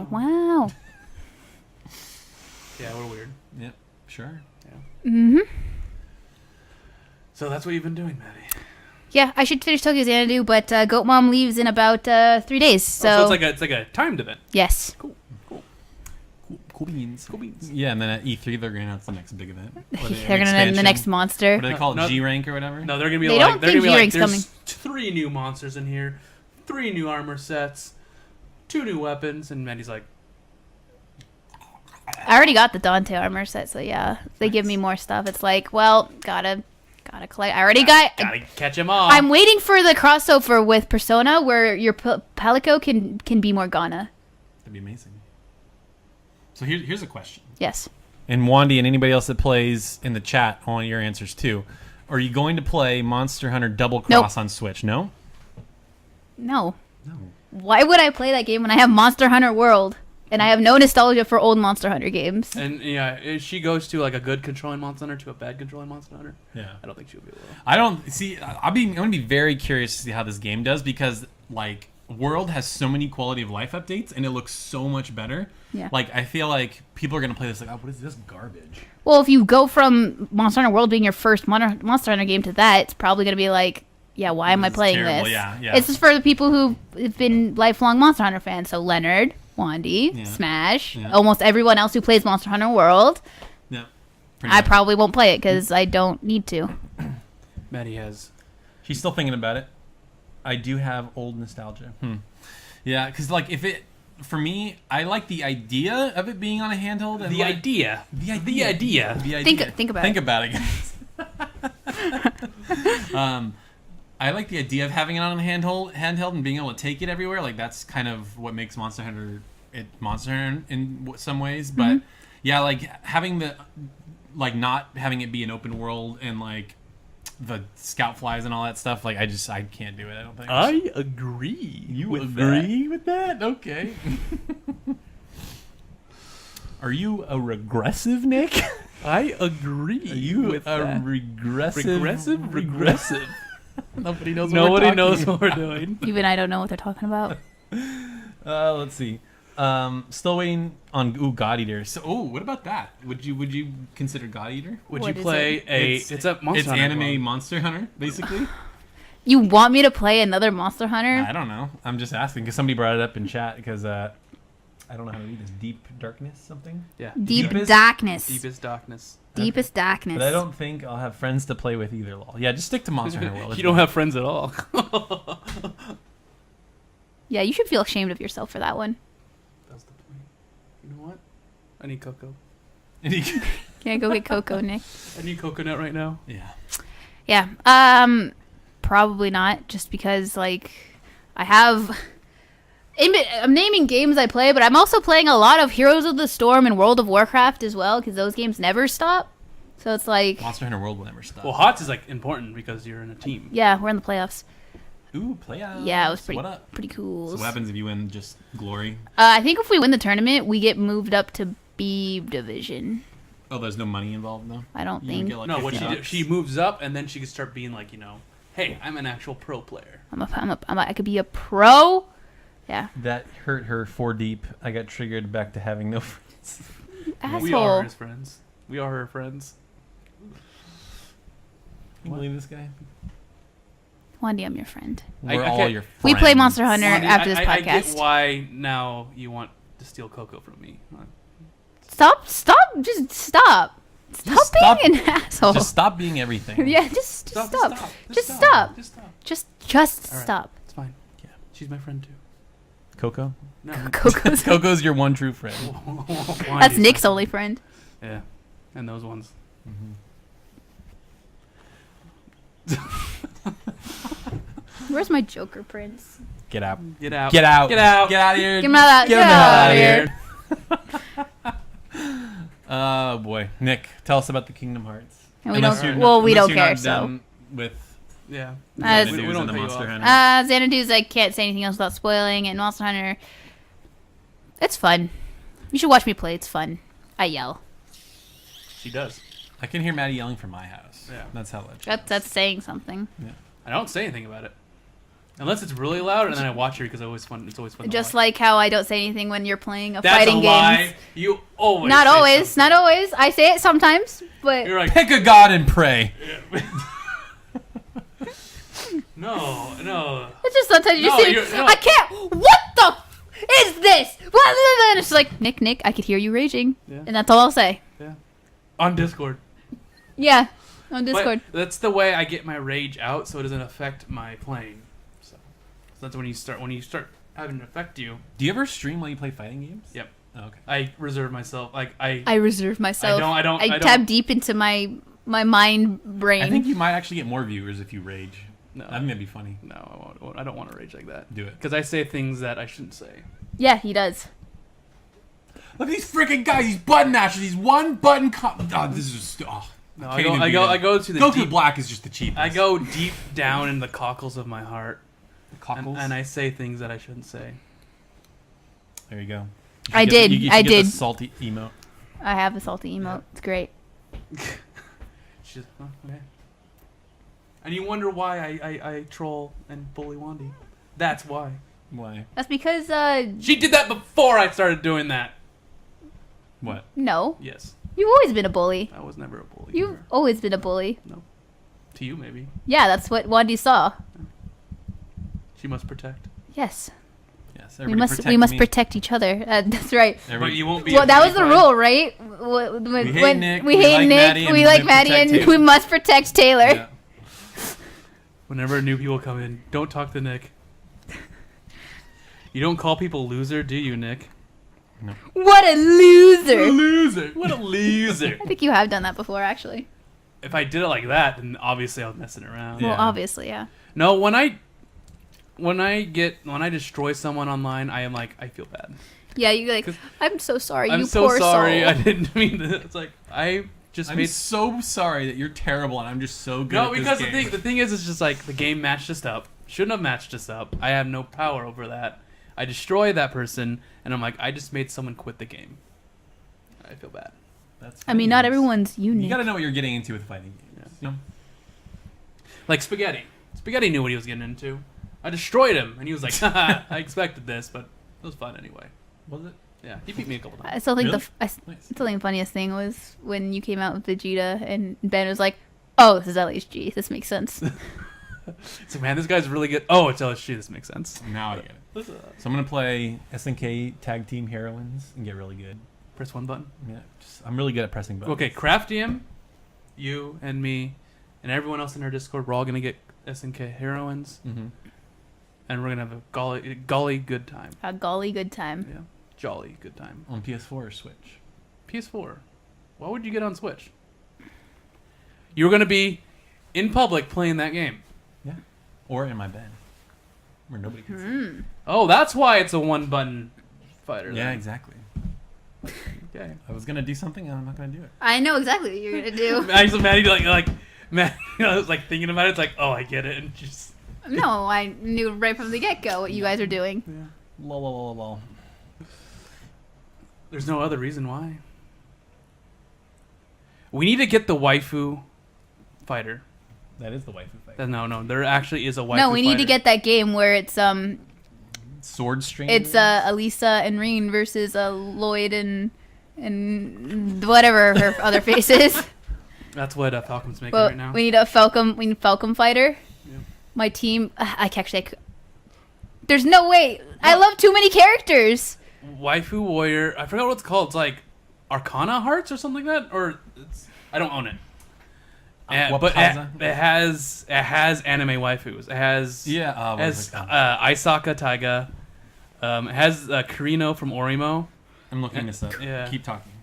Wow! Yeah, we're weird. Yep. Sure. Mhm. So that's what you've been doing, Maddie. Yeah, I should finish Tokyo Xanadu, but Goat Mom leaves in about 3 days. So, So it's like a timed event. yes, Cool beans. Cool beans. Yeah, and then at E3 they're going to announce the next big event. they're gonna end the next monster. What do they call it? No. G rank or whatever? No, they're gonna be They like don't they're think gonna be like G-Rank's there's coming. 3 new monsters in here, 3 new armor sets, 2 new weapons, and Maddie's like, I already got the Dante armor set, so yeah, if they give me more stuff. It's like, well, gotta collect. I already got. gotta catch him all. I'm waiting for the crossover with Persona, where your Palico can be Morgana. That'd be amazing. So here's a question. Yes. And Wandy and anybody else that plays in the chat, I want your answers too. Are you going to play Monster Hunter Double Cross on Switch? No? No. No. Why would I play that game when I have Monster Hunter World and I have no nostalgia for old Monster Hunter games? and yeah, if she goes to like a good controlling Monster Hunter to a bad controlling Monster Hunter, Yeah. I don't think she'll be able to. I don't see. I'm going to be very curious to see how this game does because like World has so many quality of life updates and it looks so much better. Yeah. Like I feel like people are going to play this like, oh, what is this garbage? Well, if you go from Monster Hunter World being your first Monster Hunter game to that, it's probably going to be like, yeah, why am I This is playing terrible. this? Yeah. It's just for the people who have been lifelong Monster Hunter fans. So Leonard, Wandy, Yeah. Smash, Yeah. almost everyone else who plays Monster Hunter World. Yeah. I probably won't play it because I don't need to. Maddie has. She's still thinking about it. I do have old nostalgia. Yeah, because like if it for me, I like the idea of it being on a handheld. And The like, idea. The idea. The idea. Think about Think it. about it, guys. I like the idea of having it on a handheld and being able to take it everywhere. Like that's kind of what makes Monster Hunter in some ways. But yeah, like having the like not having it be an open world and like the scout flies and all that stuff. Like I can't do it. I don't think. I agree. You agree with that? Okay. Are you a regressive, Nick? I agree. Are you with a that. regressive? Nobody knows. Nobody knows what we're doing. Even I don't know what they're talking about. Let's see. Still waiting on God Eater. So, what about that? Would you consider God Eater? Would What you is play a? It's a Monster It's Hunter anime clone. Monster Hunter, basically. You want me to play another Monster Hunter? I don't know. I'm just asking because somebody brought it up in chat because I don't know how to read this. Deep darkness, something. Yeah. Deep Deepest- darkness. Deepest darkness. Deepest darkness. But I don't think I'll have friends to play with either. Lol. Yeah, just stick to Monster Hunter World. You don't have friends at all. Yeah, you should feel ashamed of yourself for that one. That's the point. You know what? I need cocoa. Can I go get Coco, Nick? I need coconut right now. Yeah. Yeah. Probably not, just because like I have. I'm naming games I play, but I'm also playing a lot of Heroes of the Storm and World of Warcraft as well, because those games never stop. So it's like, Monster Hunter World will never stop. Well, HOTS is like important because you're in a team. yeah, we're in the playoffs. Ooh, playoffs. Yeah, it was pretty What up? pretty cool. So what happens if you win just glory? I think if we win the tournament, we get moved up to B division. Oh, there's no money involved though. I don't You think. get, like, No, what 50 she did, bucks. she moves up, and then she can start being like, hey, I'm an actual pro player. I could be a pro. Yeah. That hurt her 4 deep. I got triggered back to having no friends. Asshole. We are his friends. We are her friends. Can you believe this guy? Wandy, I'm your friend. We're I all can't- your friends. We play Monster Hunter Blondie, after this I get podcast. why now you want to steal Coco from me. Stop! Just stop! Stop Just being stop. an asshole. Just stop being everything. Yeah, just stop. Just stop. Just stop. Just All right. stop. It's fine. Yeah. She's my friend too. Coco? No, Coco's. Coco's your one true friend. That's Nick's only friend. Yeah, and those ones. Where's my Joker prince? Get out. Get out. Get out. Get out. Get out of here. Get him out of Get him out of here. Oh boy, Nick, tell us about the Kingdom Hearts. And we Unless don't. you're Well, not- we unless don't you're care. not So. done with Yeah. As- Xanadu's we don't and the cut you Monster off. Hunter. Xanadu's, I can't say anything else without spoiling, and Monster Hunter, it's fun. You should watch me play. It's fun. I yell. She does. I can hear Maddie yelling from my house. Yeah. That's how loud she That's saying something. I don't say anything about it, unless it's really loud, and then I watch her because it's always fun. It's always fun. Just to watch. like how I don't say anything when you're playing a That's fighting a game. lie. You always. Not say always. something. Not always. I say it sometimes, but You're like Pick a god and pray. no. it's just sometimes you No, see. you're- no. I can't. What the is this? And it's like Nick. I could hear you raging, Yeah. and that's all I'll say. On Discord. Yeah, on Discord. But that's the way I get my rage out, so it doesn't affect my playing. So that's when you start having it affect you. Do you ever stream while you play fighting games? Yep. Oh, okay. I reserve myself. Like I reserve myself. I don't. I tap deep into my mind brain. I think you might actually get more viewers if you rage. No. I think that'd be funny. No, I won't. I don't want to rage like that. Do it. Because I say things that I shouldn't say. Yeah, he does. Look at these freaking guys. These button mashers. These one button. This is just. Oh, No, can't even beat it. I go to the Goku deep. Black is just the cheapest. I go deep down in the cockles of my heart, Cockles. and I say things that I shouldn't say. There you go. I did. You I should get did. the salty emote. I have a salty emote. Yeah. It's great. She's okay. And you wonder why I troll and bully Wandy. That's why. Why? That's because She did that before I started doing that. What? no, Yes. you've always been a bully. I was never a bully. to You've her. always been a bully. To you, maybe. Yeah, that's what Wandy saw. She must protect. Yes, Yes. we must protect each other. That's right. But you won't be. Well, a that was the friend. rule, right? We hate Nick, we we hate like Nick, Maddie, and we we like protect Maddie, and Taylor. we must protect Taylor. Yeah. Whenever new people come in, don't talk to Nick. You don't call people loser, do you, Nick? What a loser! Loser. What a loser. I think you have done that before, actually. If I did it like that, then obviously I was messing around. Yeah. Well, obviously, yeah. No, when I destroy someone online, I am like, I feel bad. Yeah, you like. 'Cause I'm so sorry. I'm you so poor sorry. soul. I didn't mean that. It's like I just I'm made. so sorry that you're terrible and I'm just so good No, at this because game. the thing is, it's just like the game matched us up. Shouldn't have matched us up. I have no power over that. I destroy that person, and I'm like, I just made someone quit the game. I feel bad. That's I mean, not games. everyone's You unique. gotta know what you're getting into with fighting games. Yeah. You know? Like Spaghetti. Spaghetti knew what he was getting into. I destroyed him, and he was like, haha, I expected this, but it was fun anyway. Was it? Yeah, he beat me a couple times. I still think Really? I Nice. still think the funniest thing was when you came out with Vegeta and Ben was like, "Oh, this is LHG. This makes sense." So man, this guy's really good. Oh, it's LSG. This makes sense. Now I get it. So I'm gonna play SNK Tag Team Heroines and get really good. Press one button. Yeah, I'm really good at pressing buttons. Okay, Crafty him, you and me, and everyone else in our Discord. We're all gonna get SNK heroines, Mm-hmm. and we're gonna have a golly good time. A golly good time. Yeah, jolly good time. On PS4 or Switch. PS4. Why would you get on Switch? You're gonna be in public playing that game. Yeah. Or in my bed, where nobody can see. Oh, that's why it's a one-button fighter. Yeah, then. exactly. Okay. I was gonna do something and I'm not gonna do it. I know exactly what you're gonna do. I just Maddie like Matt. I was like thinking about it. It's like, oh, I get it, and just No, I knew right from the get go what you guys are doing. yeah. Lol. There's no other reason why. We need to get the waifu fighter. That is the waifu fight. No, there actually is a waifu. No, we need to fighter. get that game where it's Sword string. It's Elisa and Reen versus Lloyd and whatever her other face is. That's what Falcom's making But right now. we need a Falcom. We need Falcom fighter. Yeah. My team. There's no way. I love too many characters. Waifu Warrior. I forgot what it's called. It's like Arcana Hearts or something like that. Or I don't own it. But it has anime waifus. It has Aisaka Taiga. It has Kirino from Orimo. I'm looking this up. Yeah. Keep talking.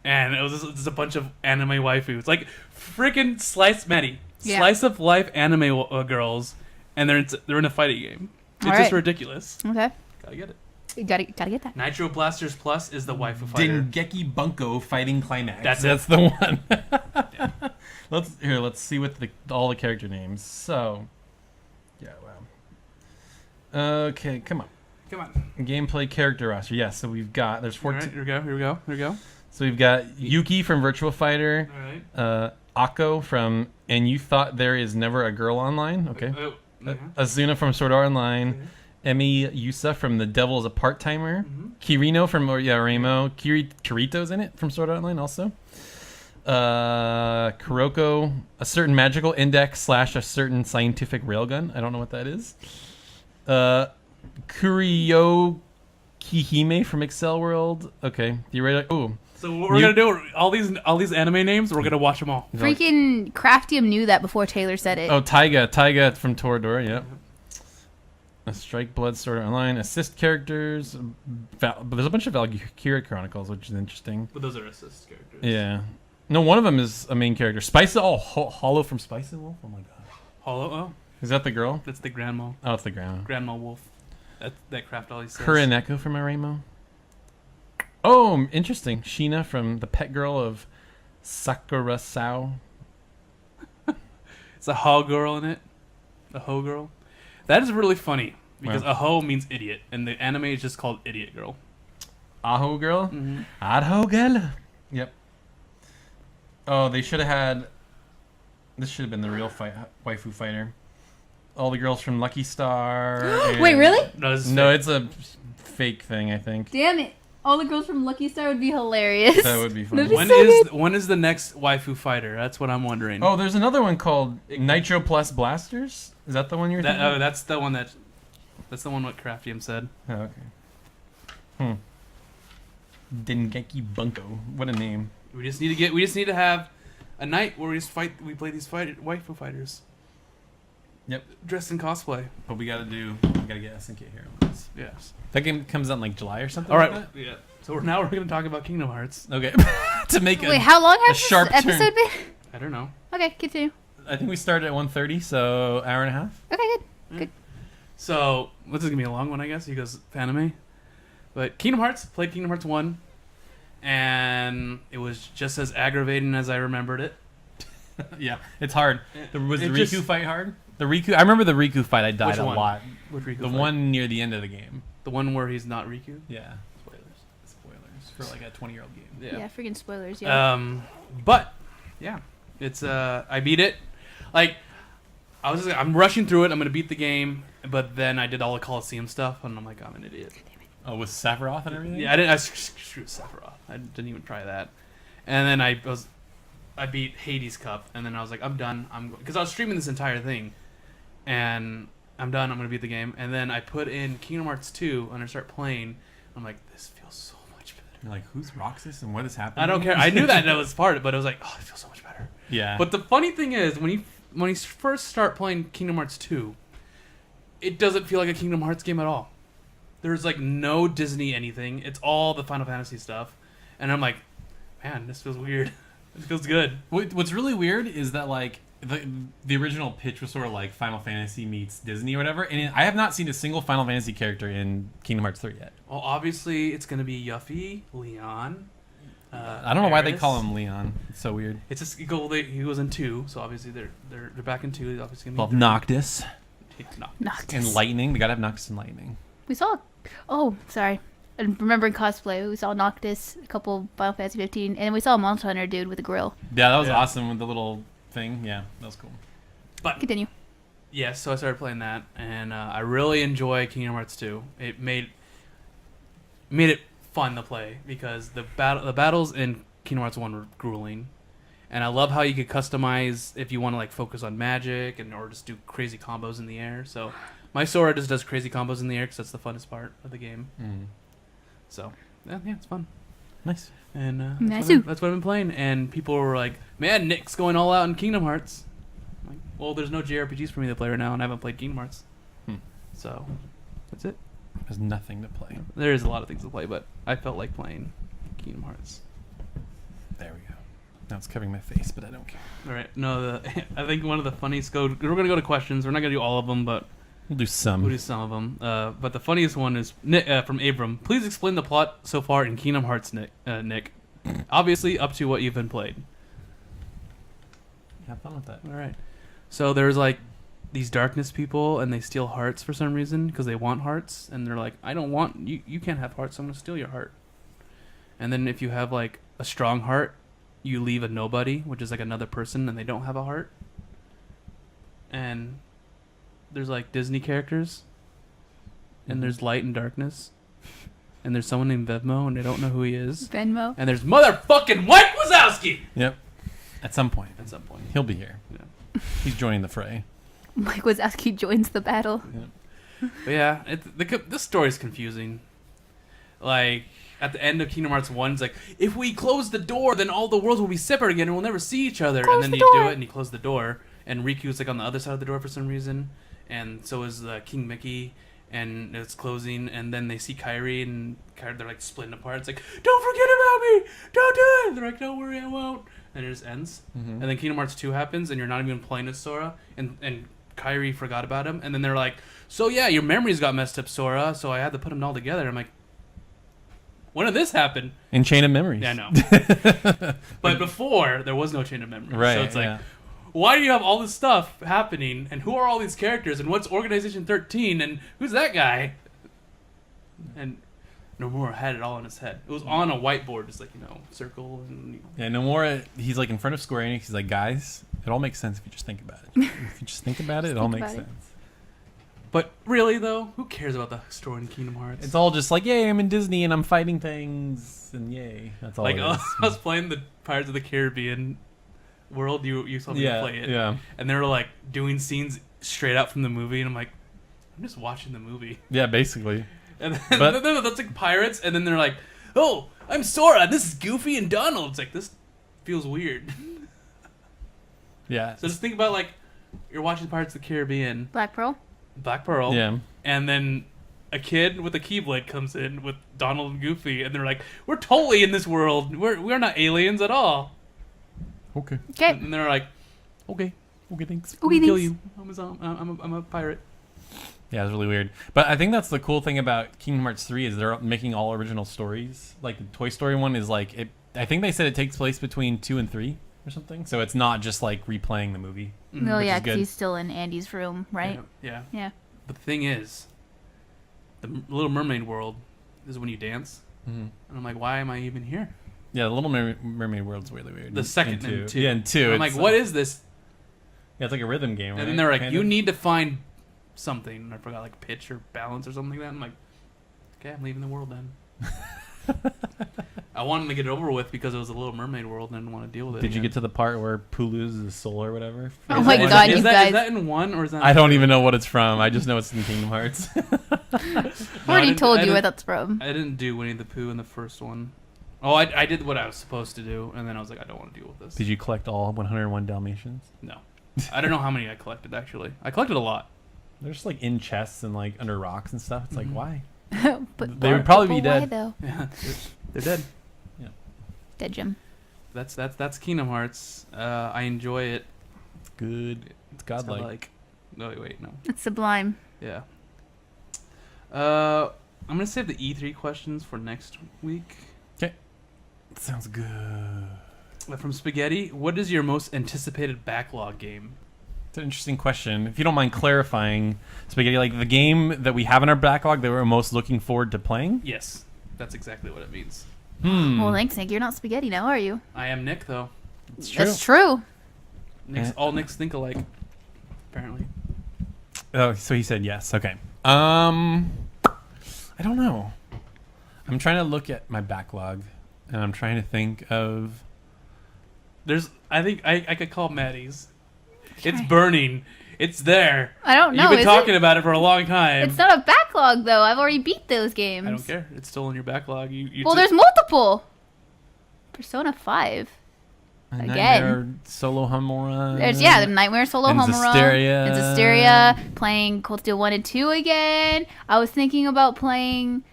And it was just a bunch of anime waifus, like freaking slice of life anime girls, and they're in a fighting game. It's All just right. ridiculous. Okay. Gotta get it. You gotta get that. Nitro Blasters Plus is the waifu fighter. Dengeki Bunko Fighting Climax. That's the one. Let's see what all the character names. So, yeah, wow. Okay, come on. Gameplay character roster. Yeah, so we've got there's 14. All right, here we go. So we've got Yuki from Virtual Fighter. All right. Akko from And You Thought There Is Never a Girl Online. Okay. Yeah. Azuna from Sword Art Online. Emi Yusa from The Devil is a Part-Timer. Kirino from Remo. Kirito's in it from Sword Art Online also. Kuroko, a certain magical index / a certain scientific railgun. I don't know what that is. Kurio Kihime from Excel World. Okay. Ooh. So what we're gonna do? All these anime names, we're gonna watch them all. Freaking Craftium knew that before Taylor said it. Oh, Taiga from Toradora. Yep. A Strike Blood Sword Art Online. Assist characters. But there's a bunch of Valkyria Chronicles, which is interesting. But those are assist characters. Yeah. No, one of them is a main character. Hollow from Spice and Wolf. Oh my god. Hollow. Oh, Is that the girl? that's the grandma. Oh, it's the grandma. Grandma Wolf. That craft all these says. Kureneko from Aremo. Oh, interesting. Sheena from the pet girl of Sakura Sao. It's a ho girl in it. A ho girl. That is really funny because a ho means idiot, and the anime is just called Idiot Girl. Aho girl? Mm-hmm. Aho girl? Yep. Oh, they should have had... This should have been the real waifu fighter. All the girls from Lucky Star. Wait, really? No, it's a fake thing, I think. Damn it! All the girls from Lucky Star would be hilarious. That would be fun. That'd be When is the next waifu fighter? That's what I'm wondering. Oh, there's another one called Nitro Plus Blasters. Is that the one you're thinking? That's the one that's the one what Craftium said. Oh, okay. Dengeki Bunko. What a name. We just need to have a night where we play these waifu fighters. Yep. Dressed in cosplay. But we gotta get SNK here. Yes. That game comes out in like July or something. All right. Like that? Yeah. So we're now going to talk about Kingdom Hearts. Okay. To make Wait, how long has sharp this episode turn. been? I don't know. Okay, continue. I think we started at 1:30, so hour and a half. Okay, good. So this is gonna be a long one, I guess, because Fanime. But Kingdom Hearts, played Kingdom Hearts 1, and it was just as aggravating as I remembered it. Yeah, it's hard. Was the It Riku just- fight hard? The Riku. I remember the Riku fight. I died Which a one? lot. Which Riku The fight? one near the end of the game. The one where he's not Riku? Yeah. Spoilers for like a 20-year-old game. Yeah, freaking spoilers. Yeah. But yeah, it's I beat it. Like I'm rushing through it. I'm gonna beat the game, but then I did all the Coliseum stuff, and I'm like, I'm an idiot. Oh, with Sephiroth and everything. Yeah, I didn't. Screw Sephiroth. I didn't even try that. And then I beat Hades Cup, and then I was like, I'm done. Because I was streaming this entire thing, and I'm done. I'm gonna beat the game. And then I put in Kingdom Hearts 2, and I start playing. I'm like, this feels so much better. You're like, who's Roxas and what is happening? I don't care. I knew that was part of it, but it was like, oh, it feels so much better. Yeah. But the funny thing is, when you first start playing Kingdom Hearts 2, it doesn't feel like a Kingdom Hearts game at all. There's like no Disney anything. It's all the Final Fantasy stuff. And I'm like, man, this feels weird. It feels good. What's really weird is that like the original pitch was sort of like Final Fantasy meets Disney or whatever, and I have not seen a single Final Fantasy character in Kingdom Hearts 3 yet. Well, obviously it's gonna be Yuffie, Leon. I don't know why they Aeris. call him Leon. It's so weird. It's just he goes in 2, so obviously they're back in 2. He's obviously Well, gonna be Noctis No. Noctis. and Lightning. They gotta have Noctis and Lightning. We saw. Oh, sorry. And remembering cosplay, we saw Noctis, a couple Final Fantasy 15, and we saw a Monster Hunter dude with a grill. Yeah, that was Yeah. awesome with the little thing. Yeah, that was cool. But Continue. yeah, so I started playing that, and I really enjoy Kingdom Hearts 2. It made it fun to play because the battles in Kingdom Hearts 1 were grueling. And I love how you could customize if you want to like focus on magic or just do crazy combos in the air. So my Sora just does crazy combos in the air because that's the funnest part of the game. So yeah, it's fun. Nice. And Nice. that's what I've been playing. And people were like, "Man, Nick's going all out in Kingdom Hearts." I'm like, well, there's no JRPGs for me to play right now, and I haven't played Kingdom Hearts. So that's it. There's nothing to play. There is a lot of things to play, but I felt like playing Kingdom Hearts. There we go. Now it's covering my face, but I don't care. All right. No, I think one of the funniest we're going to go to questions. We're not going to do all of them, but We'll do some. we'll do some of them. But the funniest one is from Abram. Please explain the plot so far in Kingdom Hearts, Nick. Obviously, up to what you've been played. Have fun with that. All right. So there's like these darkness people, and they steal hearts for some reason because they want hearts, and they're like, "I don't want you. You can't have hearts. So I'm gonna steal your heart." And then if you have like a strong heart, you leave a nobody, which is like another person, and they don't have a heart. And there's like Disney characters, and there's light and darkness, and there's someone named Venmo, and they don't know who he is. Venmo. And there's motherfucking Mike Wazowski Yep. At some point. at some point. He'll be here. Yeah. He's joining the fray. Mike Wazowski joins the battle. But yeah, this story's confusing. Like, at the end of Kingdom Hearts 1, it's like, if we close the door, then all the worlds will be separate again and we'll never see each other. Close and then the you do door. it and you close the door. And Riku's like on the other side of the door for some reason. And so is King Mickey. And it's closing. And then they see Kairi and they're like splitting apart. It's like, don't forget about me! Don't do it! They're like, don't worry, I won't. And it just ends. And then Kingdom Hearts 2 happens and you're not even playing as Sora. And Kairi forgot about him. And then they're like, so yeah, your memories got messed up, Sora. So I had to put them all together. I'm like, when did this happen? In Chain of Memories. Yeah, I know. But before, there was no Chain of Memories. Right. So it's like, yeah. why do you have all this stuff happening? And who are all these characters? And what's Organization 13? And who's that guy? And Nomura had it all in his head. It was on a whiteboard, just like, circle. And Yeah, no more. He's like in front of Square Enix. He's like, guys, it all makes sense if you just think about it. If you just think about it, it all think makes about it. sense. But really, though, who cares about the story in Kingdom Hearts? It's all just like, yay, I'm in Disney and I'm fighting things, and yay. That's all like, it I is. was playing the Pirates of the Caribbean world. You saw me play it. Yeah. And they were like doing scenes straight out from the movie, and I'm like, I'm just watching the movie. Yeah, basically. And then, But- that's like pirates, and then they're like, oh, I'm Sora, and this is Goofy and Donald. It's like, this feels weird. Yeah. So just think about, like, you're watching Pirates of the Caribbean, Black Pearl. Black Pearl, Yeah. and then a kid with a Keyblade comes in with Donald and Goofy, and they're like, we're totally in this world. We're not aliens at all. Okay. Okay. And they're like, okay, Thanks. I'm gonna kill thanks. you. I'm a pirate. Yeah, it's really weird. But I think that's the cool thing about Kingdom Hearts 3 is they're making all original stories. Like the Toy Story one is like it. I think they said it takes place between 2 and 3 or something. So it's not just like replaying the movie. No, which yeah, is good. because he's still in Andy's room, right? Yeah. Yeah. But the thing is, the Little Mermaid world is when you dance. Mm-hmm. And I'm like, why am I even here? Yeah, the Little Mermaid world's really weird. The second in and two. Yeah, in 2. I'm it's like, what is this? Yeah, it's like a rhythm game, right? And then they're like, Kind you of? need to find something. And I forgot, like, pitch or balance or something like that. I'm like, okay, I'm leaving the world then. I wanted to get it over with because it was a Little Mermaid world and I didn't want to deal with it. Did you again. get to the part where Pooh loses his soul or whatever? Oh Is my that- is God, that- you is that, guys. Is that in 1 or is that? I don't even know what it's from. I just know it's in Kingdom Hearts. No, I I already didn't- told I you where didn't- that's from. I didn't do Winnie the Pooh in the first one. Oh, I did what I was supposed to do, and then I was like, I don't want to deal with this. Did you collect all 101 Dalmatians? No. I don't know how many I collected, actually. I collected a lot. They're just like in chests and like under rocks and stuff. It's like, Mhm. why? But They would probably be why, dead. though? Yeah, they're dead. Dead Jim. That's Kingdom Hearts. I enjoy it. It's good. It's godlike. Like, no, wait, no. It's sublime. Yeah. I'm gonna save the E3 questions for next week. Sounds good. From Spaghetti, what is your most anticipated backlog game? It's an interesting question. If you don't mind clarifying, Spaghetti, like the game that we have in our backlog that we're most looking forward to playing? Yes. That's exactly what it means. Well, thanks, Nick. You're not spaghetti now, are you? I am Nick, though. It's true. That's true. All Nicks think alike, apparently. Oh, so he said yes. Okay. I don't know. I'm trying to look at my backlog, and I'm trying to think of. I think I could call Maddie's. It's burning. It's there. I don't know. You've been is talking it? about it for a long time. It's not a backlog, though. I've already beat those games. I don't care. It's still in your backlog. Well, there's multiple. Persona 5. Again. Nightmare Solo home run. There's the Nightmare Solo And Home Run. Zestiria. And Zestiria. Playing Cold Steel 1 and 2 again. I was thinking about playing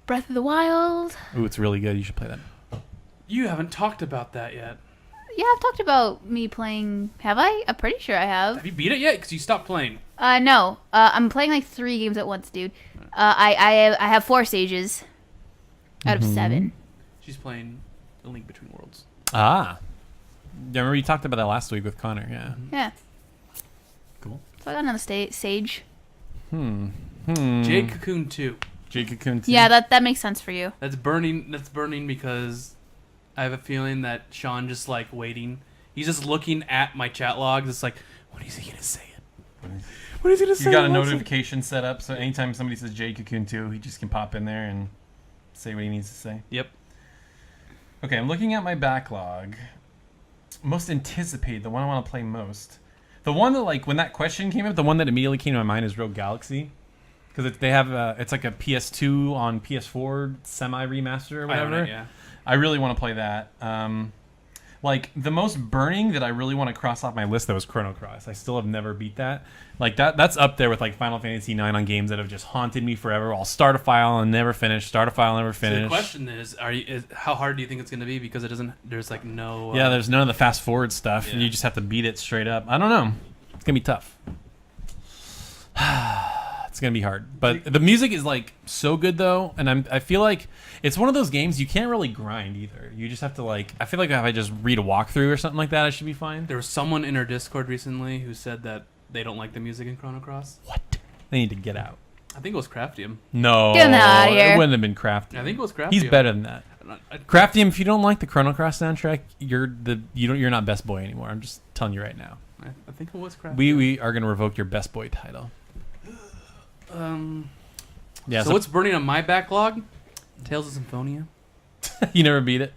Breath of the Wild. Ooh, it's really good. You should play that. You haven't talked about that yet. Yeah, I've talked about me playing. Have I? I'm pretty sure I have. Have you beat it yet? Because you stopped playing. No. I'm playing like 3 games at once, dude. I have 4 stages out of 7. She's playing A Link Between Worlds. Ah. Yeah, remember you talked about that last week with Connor. Yeah. Yeah. Cool. So I got another stage. Jade Cocoon 2. Jade Cocoon 2. Yeah, that makes sense for you. That's burning because I have a feeling that Sean just like waiting. He's just looking at my chat logs. It's like, when is he gonna say it? What is he gonna say? He's got a What's notification set up, so anytime somebody says Jade Cocoon 2, he just can pop in there and say what he needs to say. it? Yep. Okay, I'm looking at my backlog. Most anticipated, the one I want to play most. The one that, like, when that question came up, the one that immediately came to my mind is Rogue Galaxy. Because they have, it's like a PS2 on PS4 semi-remaster or I whatever. own it, yeah. I really want to play that. Like, the most burning that I really want to cross off my list, though, is Chrono Cross. I still have never beat that. Like, that's up there with, like, Final Fantasy IX on games that have just haunted me forever. I'll start a file and never finish, start a file and never finish. So the question is, how hard do you think it's going to be? Because there's like no... Yeah, there's none of the fast forward stuff. Yeah. And you just have to beat it straight up. I don't know. It's going to be tough. It's going to be hard. But the music is, like, so good, though. And I feel like it's one of those games you can't really grind either. You just have to, like... I feel like if I just read a walkthrough or something like that, I should be fine. There was someone in our Discord recently who said that they don't like the music in Chrono Cross. What? They need to get out. I think it was Craftium. No. Get him outta here. It wouldn't have been Craftium. I think it was Craftium. He's better than that. I- Craftium, if you don't like the Chrono Cross soundtrack, you're not best boy anymore. I'm just telling you right now. I think it was Craftium. We are going to revoke your best boy title. Yeah. So what's burning on my backlog? Tales of Symphonia. You never beat it?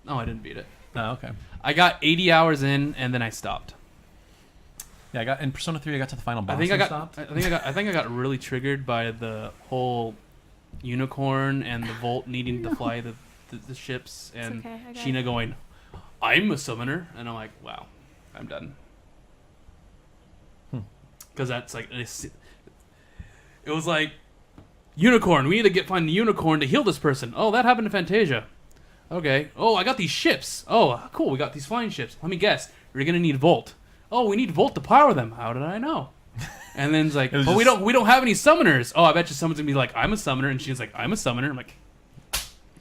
No, I didn't beat it. Oh, okay. I got 80 hours in and then I stopped. Yeah, I got in Persona 3. I got to the final boss. I think I and got. stopped. I think I got really triggered by the whole unicorn and the Volt needing to fly the ships and okay, I got Sheena going, "I'm a summoner," and I'm like, "Wow, I'm done." Because that's like it was like unicorn. We need to find the unicorn to heal this person. Oh, that happened to Fantasia. Okay. Oh, I got these ships. Oh, cool. We got these flying ships. Let me guess. You're gonna need Volt. Oh, we need Volt to power them. How did I know? And then it's like, It was but we just- don't have any summoners. Oh, I bet you someone's gonna be like, I'm a summoner, and she's like, I'm a summoner. I'm like,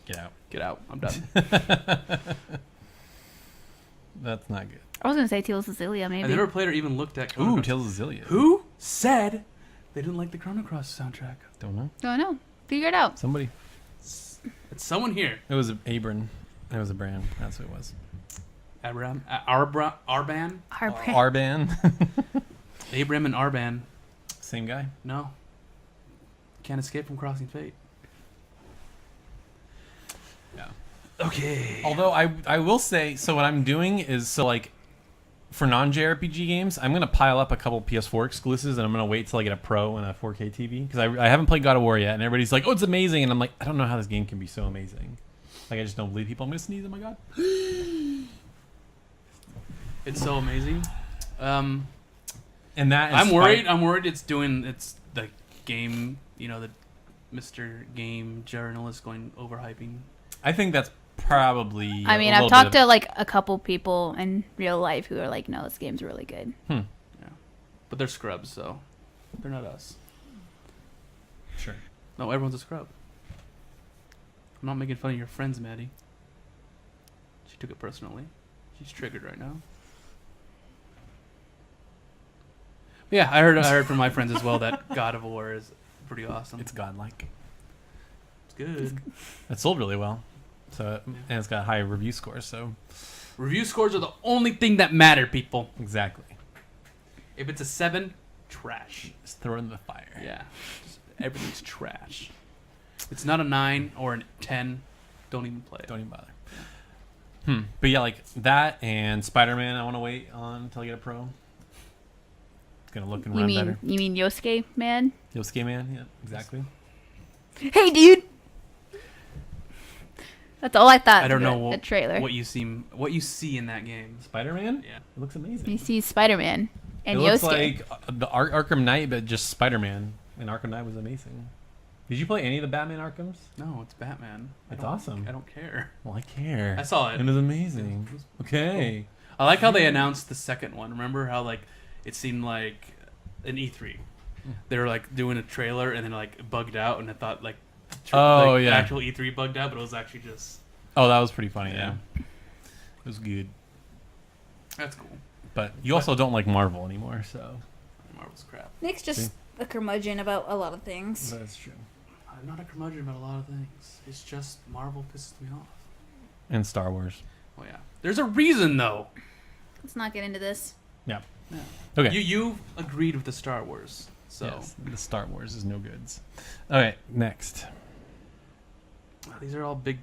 Get out. get out. I'm done. That's not good. I was gonna say Tales of Zillia, maybe. I never played or even looked at. Chrono Ooh, Cross. Tales of Zillia. Who said they didn't like the Chrono Cross soundtrack? Don't know. Don't know. Figure it out. Somebody. It's someone here. It was Abram. It was a brand. That's what it was. Arban. Our brand. Arban. Abram and Arban. Same guy. No. Can't escape from crossing fate. Yeah. Okay. Although I will say, so what I'm doing is, so like, for non-JRPG games, I'm going to pile up a couple PS4 exclusives, and I'm going to wait till I get a Pro and a 4K TV, because I haven't played God of War yet, and everybody's like, oh, it's amazing, and I'm like, I don't know how this game can be so amazing. Like, I just don't believe people. I'm going to sneeze, oh my god. It's so amazing. And that is I'm worried it's the game, the Mr. Game journalist going overhyping. I think that's probably I mean, I've talked to like a couple people in real life who are like, no, this game's really good. Yeah. But they're scrubs, so they're not us. Sure. No, everyone's a scrub. I'm not making fun of your friends, Maddie. She took it personally. She's triggered right now. But yeah, I heard from my friends as well that God of War is pretty awesome. It's godlike. It's good. It sold really well. So and it's got high review scores. So Review scores are the only thing that matter, people. exactly, If it's a 7, trash. just throw it in the fire. Yeah. Everything's trash. If it's not a 9 or a 10, don't even play it. Don't even bother. But yeah, like that and Spider-Man. I want to wait on until I get a pro. It's gonna look and run better. You mean Yosuke man? Yosuke man. Yeah, exactly. Hey, dude. That's all I thought. I don't know the trailer. what you see in that game. Spider-Man. Yeah. It looks amazing. You see Spider-Man and it Yosuke. looks like the Arkham Knight, but just Spider-Man. And Arkham Knight was amazing. Did you play any of the Batman Arkhams? No, it's Batman. It's awesome. I don't care. Well, I care. I saw it. It was amazing. Okay. I like how they announced the second one. Remember how like it seemed like an E3. They were like doing a trailer and then like bugged out, and I thought like actual E3 bugged out, but it was actually just. Oh, that was pretty funny. Yeah. It was good. That's cool. But you also don't like Marvel anymore, so. Marvel's crap. Nick's just a curmudgeon about a lot of things. That's true. I'm not a curmudgeon about a lot of things. It's just Marvel pisses me off. And Star Wars. Oh yeah. There's a reason though. Let's not get into this. Yeah. Yeah. Okay. You agreed with the Star Wars, so Yes, the Star Wars is no goods. Okay, next. these are all big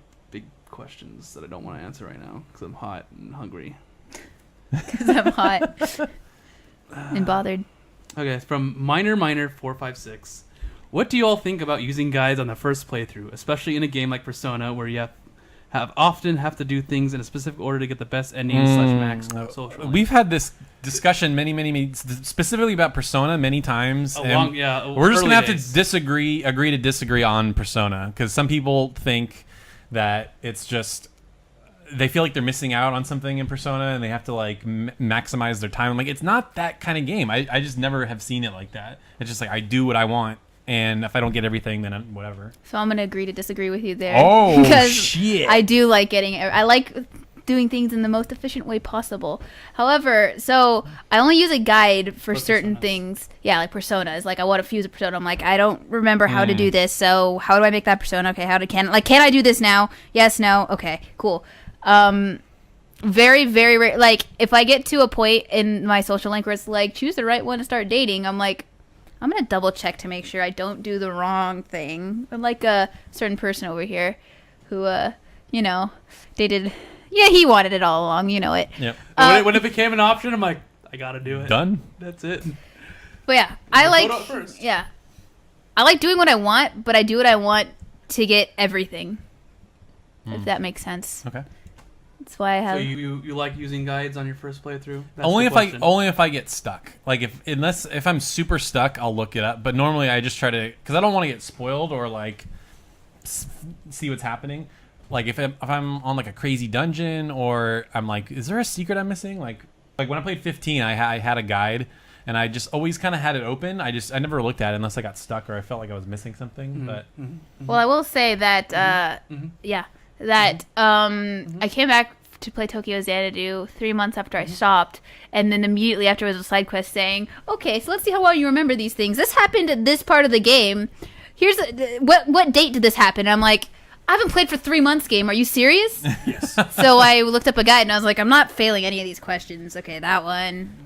questions that I don't want to answer right now because I'm hot and hungry. Because I'm hot and bothered. Okay, from Miner456. What do you all think about using guides on the first playthrough, especially in a game like Persona where you often have to do things in a specific order to get the best ending / max social? We've had this discussion many specifically about Persona many times. We're just gonna have to agree to disagree on Persona because some people think that it's just they feel like they're missing out on something in Persona and they have to like maximize their time. I'm like, it's not that kind of game. I just never have seen it like that. It's just like I do what I want. And if I don't get everything, then whatever. So I'm gonna agree to disagree with you there. Oh, because shit! I do like getting. I like doing things in the most efficient way possible. However, so I only use a guide for certain things. Yeah, like personas. Like I want to fuse a persona. I'm like I don't remember how to do this. So how do I make that persona? Okay, can I do this now? Yes, no. Okay, cool. Very, very rare. Like if I get to a point in my social link where it's like choose the right one to start dating, I'm like. I'm going to double check to make sure I don't do the wrong thing. I'm like a certain person over here who, dated. Yeah, he wanted it all along. You know it. Yep. When it became an option, I'm like, I got to do it. Done. That's it. But yeah, I like doing what I want, but I do what I want to get everything. If that makes sense. Okay. That's why I have. So you like using guides on your first playthrough? That's only if I get stuck. Like if I'm super stuck, I'll look it up. But normally I just try to because I don't want to get spoiled or like see what's happening. Like if I'm on like a crazy dungeon or I'm like, is there a secret I'm missing? Like when I played 15, I had a guide and I just always kind of had it open. I never looked at it unless I got stuck or I felt like I was missing something. But well, I will say that I came back to play Tokyo Xanadu 3 months after I stopped, and then immediately after was a side quest saying, okay, so let's see how well you remember these things. This happened at this part of the game. Here's what date did this happen? And I'm like, I haven't played for 3 months game. Are you serious? Yes. So I looked up a guide and I was like, I'm not failing any of these questions. Okay, that one.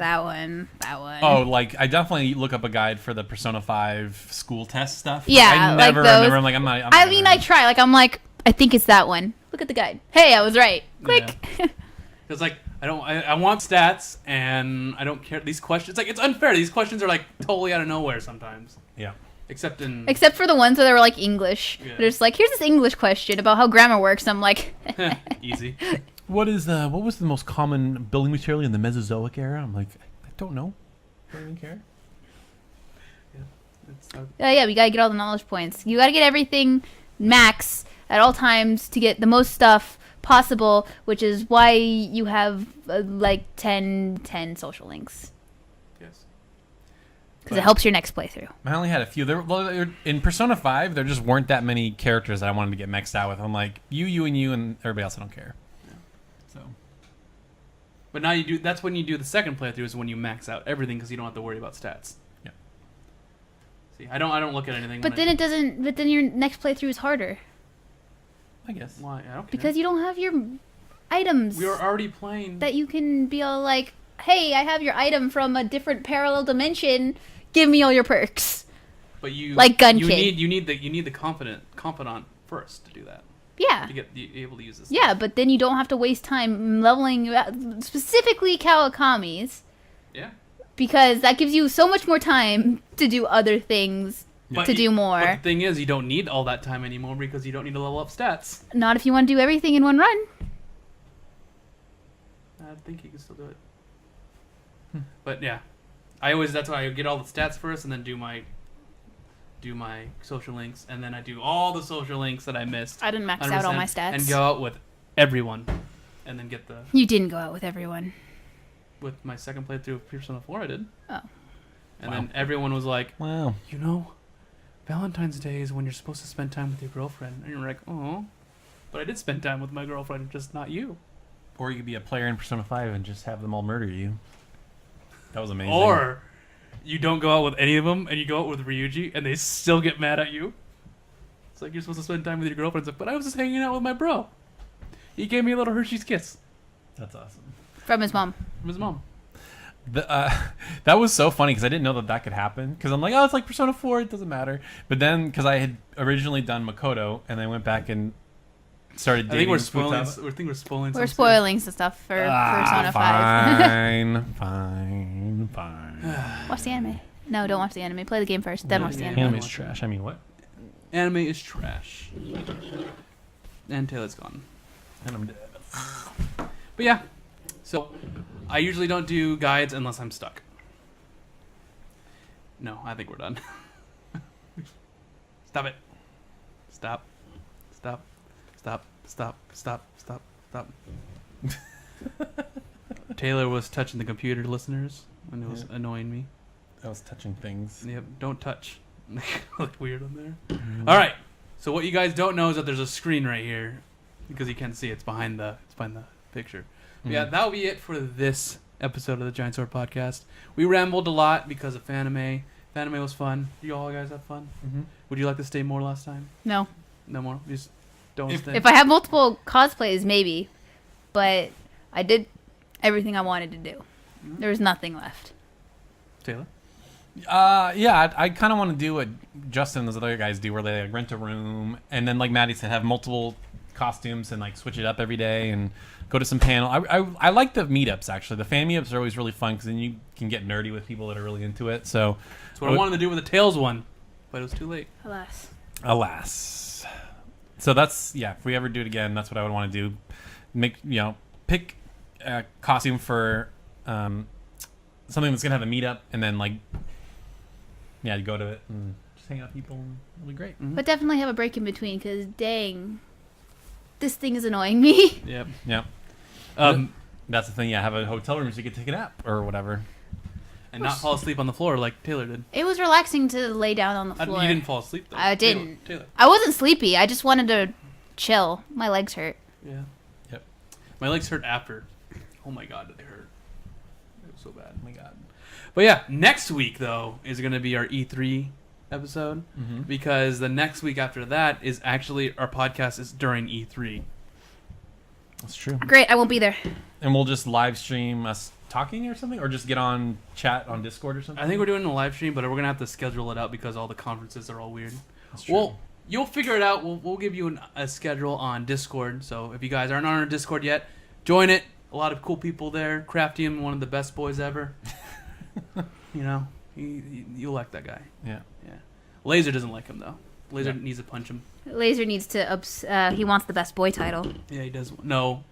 Oh, like I definitely look up a guide for the Persona 5 school test stuff. Yeah, I never like those. remember. I'm like, I'm not. I try. Like I'm like, I think it's that one. Look at the guide. Hey, I was right. Click. Yeah. It's like I want stats and I don't care these questions. Like it's unfair. These questions are like totally out of nowhere sometimes. Yeah. Except for the ones where they were like English. Yeah. They're just like, here's this English question about how grammar works. I'm like, easy. What was the most common building material in the Mesozoic era? I'm like, I don't know. I don't even care. Yeah, we gotta get all the knowledge points. You gotta get everything max at all times to get the most stuff possible, which is why you have like 10 social links. Yes. Because it helps your next playthrough. I only had a few. In Persona 5, there just weren't that many characters that I wanted to get maxed out with. I'm like, you, and everybody else I don't care. Yeah. So. But now you do. That's when you do the second playthrough is when you max out everything because you don't have to worry about stats. Yeah. See, I don't look at anything. But then it doesn't. But then your next playthrough is harder. I guess. Why? I don't care. Because you don't have your items we were already playing. that you can be all like, hey, I have your item from a different parallel dimension. Give me all your perks. But you Like Gun you Kid. need the confidant first to do that. Yeah. To get able to use this. Yeah, but then you don't have to waste time leveling specifically Kawakami's. Yeah. Because that gives you so much more time to do other things, But to do more. But the thing is, you don't need all that time anymore because you don't need to level up stats. Not if you want to do everything in one run. I think you can still do it. But yeah, that's why I get all the stats first and then do my social links, and then I do all the social links that I missed. I didn't max out all my 100%, stats. and go out with everyone, and then get the You didn't go out with everyone. with my second playthrough of Persona 4. I did. Oh. And Wow. then everyone was like, Wow. you know, Valentine's Day is when you're supposed to spend time with your girlfriend, and you're like, oh, but I did spend time with my girlfriend, just not you. Or you could be a player in Persona 5 and just have them all murder you. That was amazing. Or you don't go out with any of them, and you go out with Ryuji, and they still get mad at you. It's like you're supposed to spend time with your girlfriend. It's like, but I was just hanging out with my bro. He gave me a little Hershey's kiss That's awesome. From his mom. from his mom. That was so funny because I didn't know that could happen. Because I'm like, oh, it's like Persona 4, it doesn't matter. But then, because I had originally done Makoto, and I went back and started I dating think we're spoiling. Futaba. I think we're spoiling. We're some spoiling some stuff for Persona 5. Fine. Watch the anime. No, don't watch the anime. Play the game first, then watch the anime. Anime's trash. I mean, what? stuff. Anime is trash. And Taylor's gone. And I'm dead. But yeah, so I usually don't do guides unless I'm stuck. No, I think we're done. Stop it. Stop. Stop. Stop. Stop. Stop. Stop. Stop. Taylor was touching the computer, listeners, and it was annoying me. I was touching things. Yep, don't touch. Looked weird on there. All right. So what you guys don't know is that there's a screen right here because you can't see it. It's behind the picture. But yeah, that'll be it for this episode of the Giant Sword Podcast. We rambled a lot because of Fanime. Fanime was fun. You all guys have fun? Mm-hmm. Would you like to stay more last time? No. No more? You just don't stay? If I have multiple cosplays, maybe. But I did everything I wanted to do. There was nothing left. Taylor? Yeah, I kind of want to do what Justin and those other guys do, where they like, rent a room, and then like Maddie said, have multiple costumes and like switch it up every day and go to some panel. I like the meetups actually. The fan meetups are always really fun because then you can get nerdy with people that are really into it. So That's what I wanted to do with the Tails one, but it was too late. alas. So that's if we ever do it again, that's what I would want to do. Pick a costume for something that's gonna have a meetup, and then like you go to it and just hang out with people. And it'll be great. Mm-hmm. But definitely have a break in between because, dang, this thing is annoying me. Yep. Yeah. That's the thing. Yeah, have a hotel room so you can take a nap or whatever. And not fall asleep on the floor like Taylor did. It was relaxing to lay down on the floor. You didn't fall asleep though. I didn't. Taylor. I wasn't sleepy. I just wanted to chill. My legs hurt. Yeah. Yep. My legs hurt after. Oh my god, did they hurt? It was so bad. Oh my god. But yeah, next week though is going to be our E3 episode because the next week after that is actually our podcast is during E3. That's true. Great. I won't be there. And we'll just live stream us talking or something, or just get on chat on Discord or something. I think we're doing a live stream, but we're going to have to schedule it out because all the conferences are all weird. That's true. Well, you'll figure it out. We'll give you a schedule on Discord. So if you guys aren't on our Discord yet, join it. A lot of cool people there. Craftium, one of the best boys ever. You know, you'll like that guy. Yeah. Laser doesn't like him though. Laser needs to punch him. Laser needs to. He wants the best boy title. Yeah, he does. No,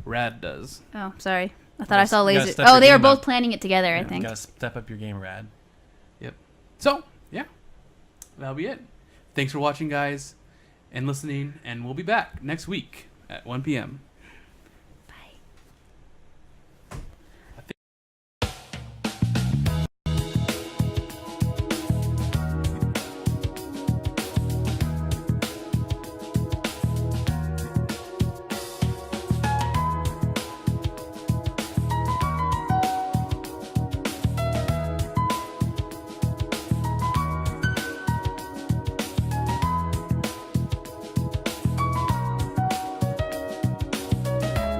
Rad does. Oh, sorry. I thought I saw You gotta Laser. step Oh, your they were game both up. planning it together. I You think. gotta step up your game, Rad. Yep. So yeah, that'll be it. Thanks for watching, guys, and listening. And we'll be back next week at 1 p.m.